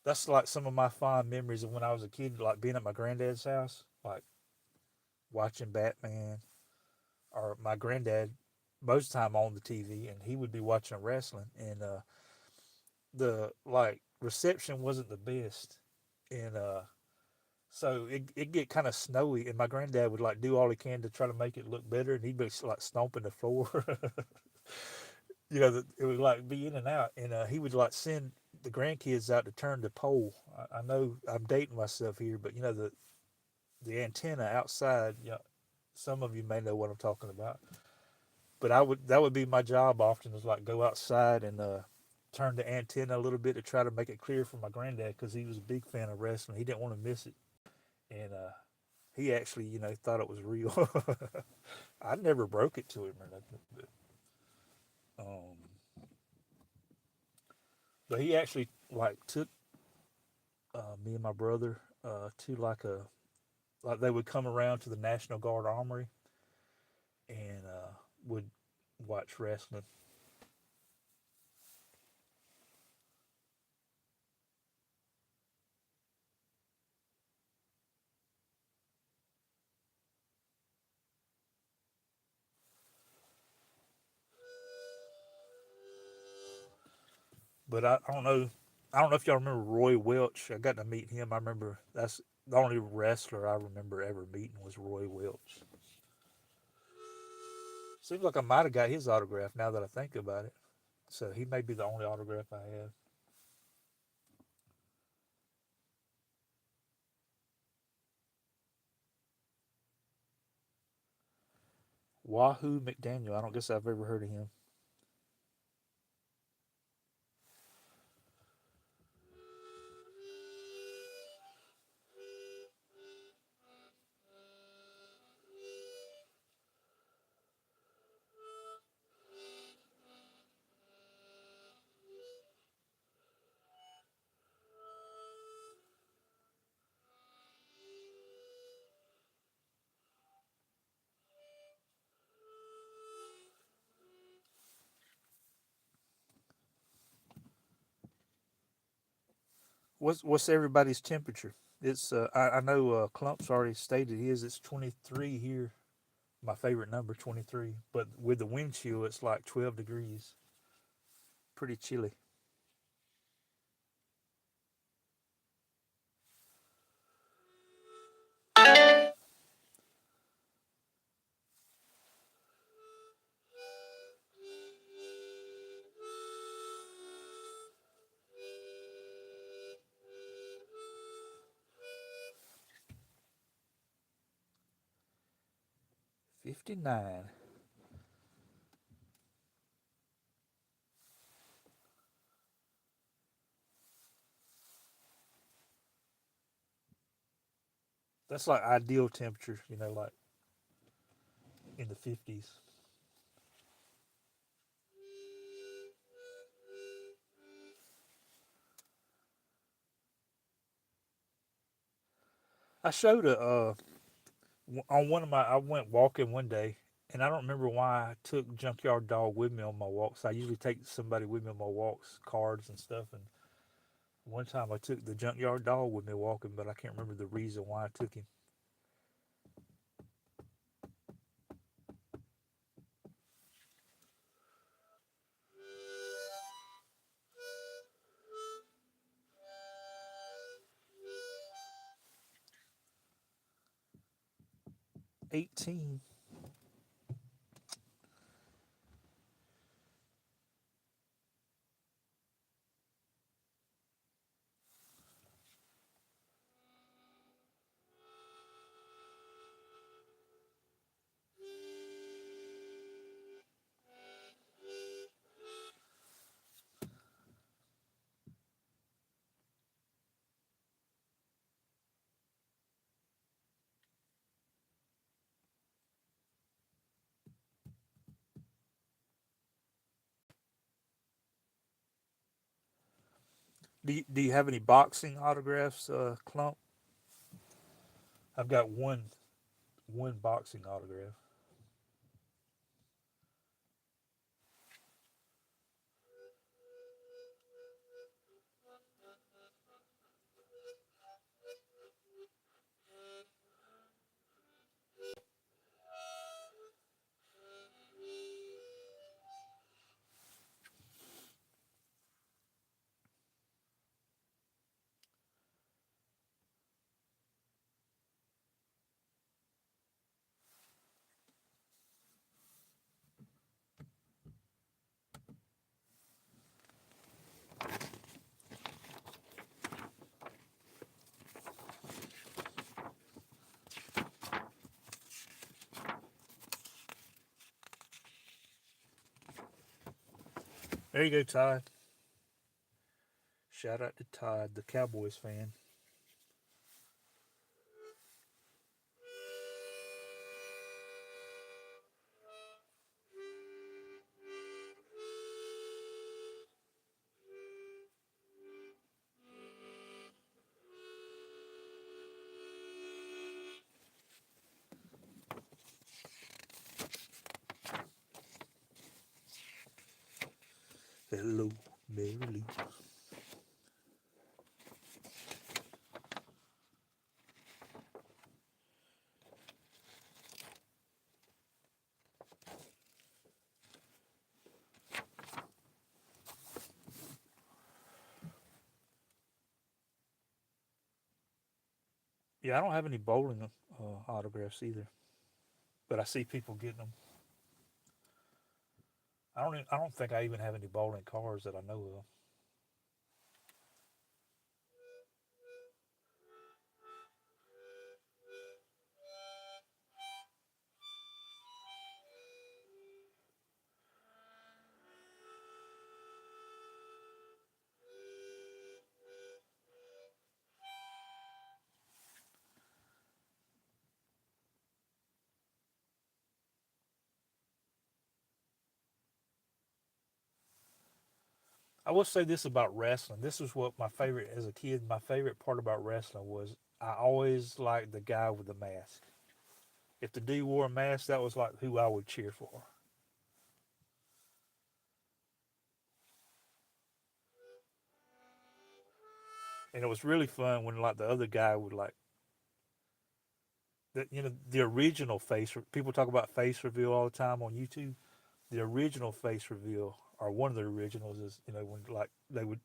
that's like some of my fond memories of when I was a kid, like being at my granddad's house, like watching Batman, or my granddad most of the time on the TV, and he would be watching wrestling, and the like reception wasn't the best, and so it get kind of snowy, and my granddad would like do all he can to try to make it look better, and he'd be like stomping the floor. It would like be in and out, and he would like send the grandkids out to turn the pole. I know I'm dating myself here, but the antenna outside. Some of you may know what I'm talking about, but I would that would be my job often is like go outside and turn the antenna a little bit to try to make it clear for my granddad because he was a big fan of wrestling. He didn't want to miss it, and he actually thought it was real. I never broke it to him or nothing, but he actually like took me and my brother to like they would come around to the National Guard Armory and would watch wrestling. But I don't know. I don't know if y'all remember Roy Welch. I got to meet him. I remember that's the only wrestler I remember ever meeting was Roy Welch. Seems like I might have got his autograph now that I think about it. So he may be the only autograph I have. Wahoo McDaniel. I don't guess I've ever heard of him. What's everybody's temperature? It's I know Clump's already stated his. It's 23 here. My favorite number 23. But with the wind chill, it's like 12 degrees. Pretty chilly. 59. That's like ideal temperature, like in the 50s. I showed on one of my, I went walking one day, and I don't remember why I took Junkyard Dog with me on my walks. I usually take somebody with me on my walks, cards and stuff. And one time I took the Junkyard Dog with me walking, but I can't remember the reason why I took him. 18. Do you have any boxing autographs, Clump? I've got one boxing autograph. There you go, Todd. Shout out to Todd, the Cowboys fan. Hello, Mary Lou. Yeah, I don't have any bowling autographs either, but I see people getting them. I don't think I even have any bowling cards that I know of. I will say this about wrestling. This is what my favorite as a kid. My favorite part about wrestling was I always liked the guy with the mask. If the dude wore a mask, that was like who I would cheer for. And it was really fun when like the other guy would like the original face. People talk about face reveal all the time on YouTube. The original face reveal, or one of the originals, is when like they would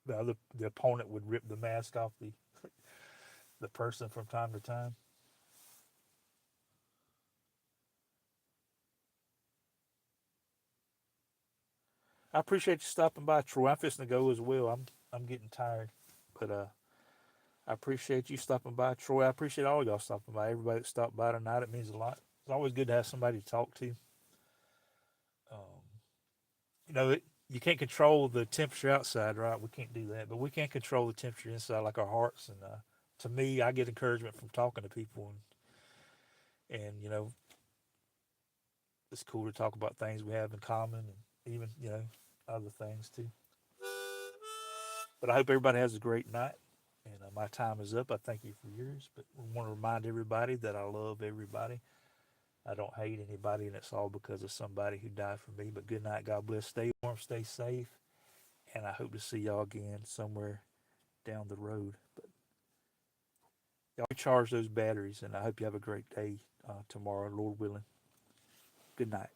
the opponent would rip the mask off the person from time to time. I appreciate you stopping by, Troy. I'm fixing to go as well. I'm getting tired, but I appreciate you stopping by, Troy. I appreciate all y'all stopping by. Everybody that stopped by tonight, it means a lot. It's always good to have somebody to talk to. Um, you can't control the temperature outside, right? We can't do that, but we can control the temperature inside, like our hearts. And to me, I get encouragement from talking to people, and it's cool to talk about things we have in common, and even other things too. But I hope everybody has a great night. And my time is up. I thank you for yours. But I want to remind everybody that I love everybody. I don't hate anybody, and it's all because of somebody who died for me. But good night. God bless. Stay warm, stay safe, and I hope to see y'all again somewhere down the road. But y'all recharge those batteries, and I hope you have a great day tomorrow, Lord willing. Good night.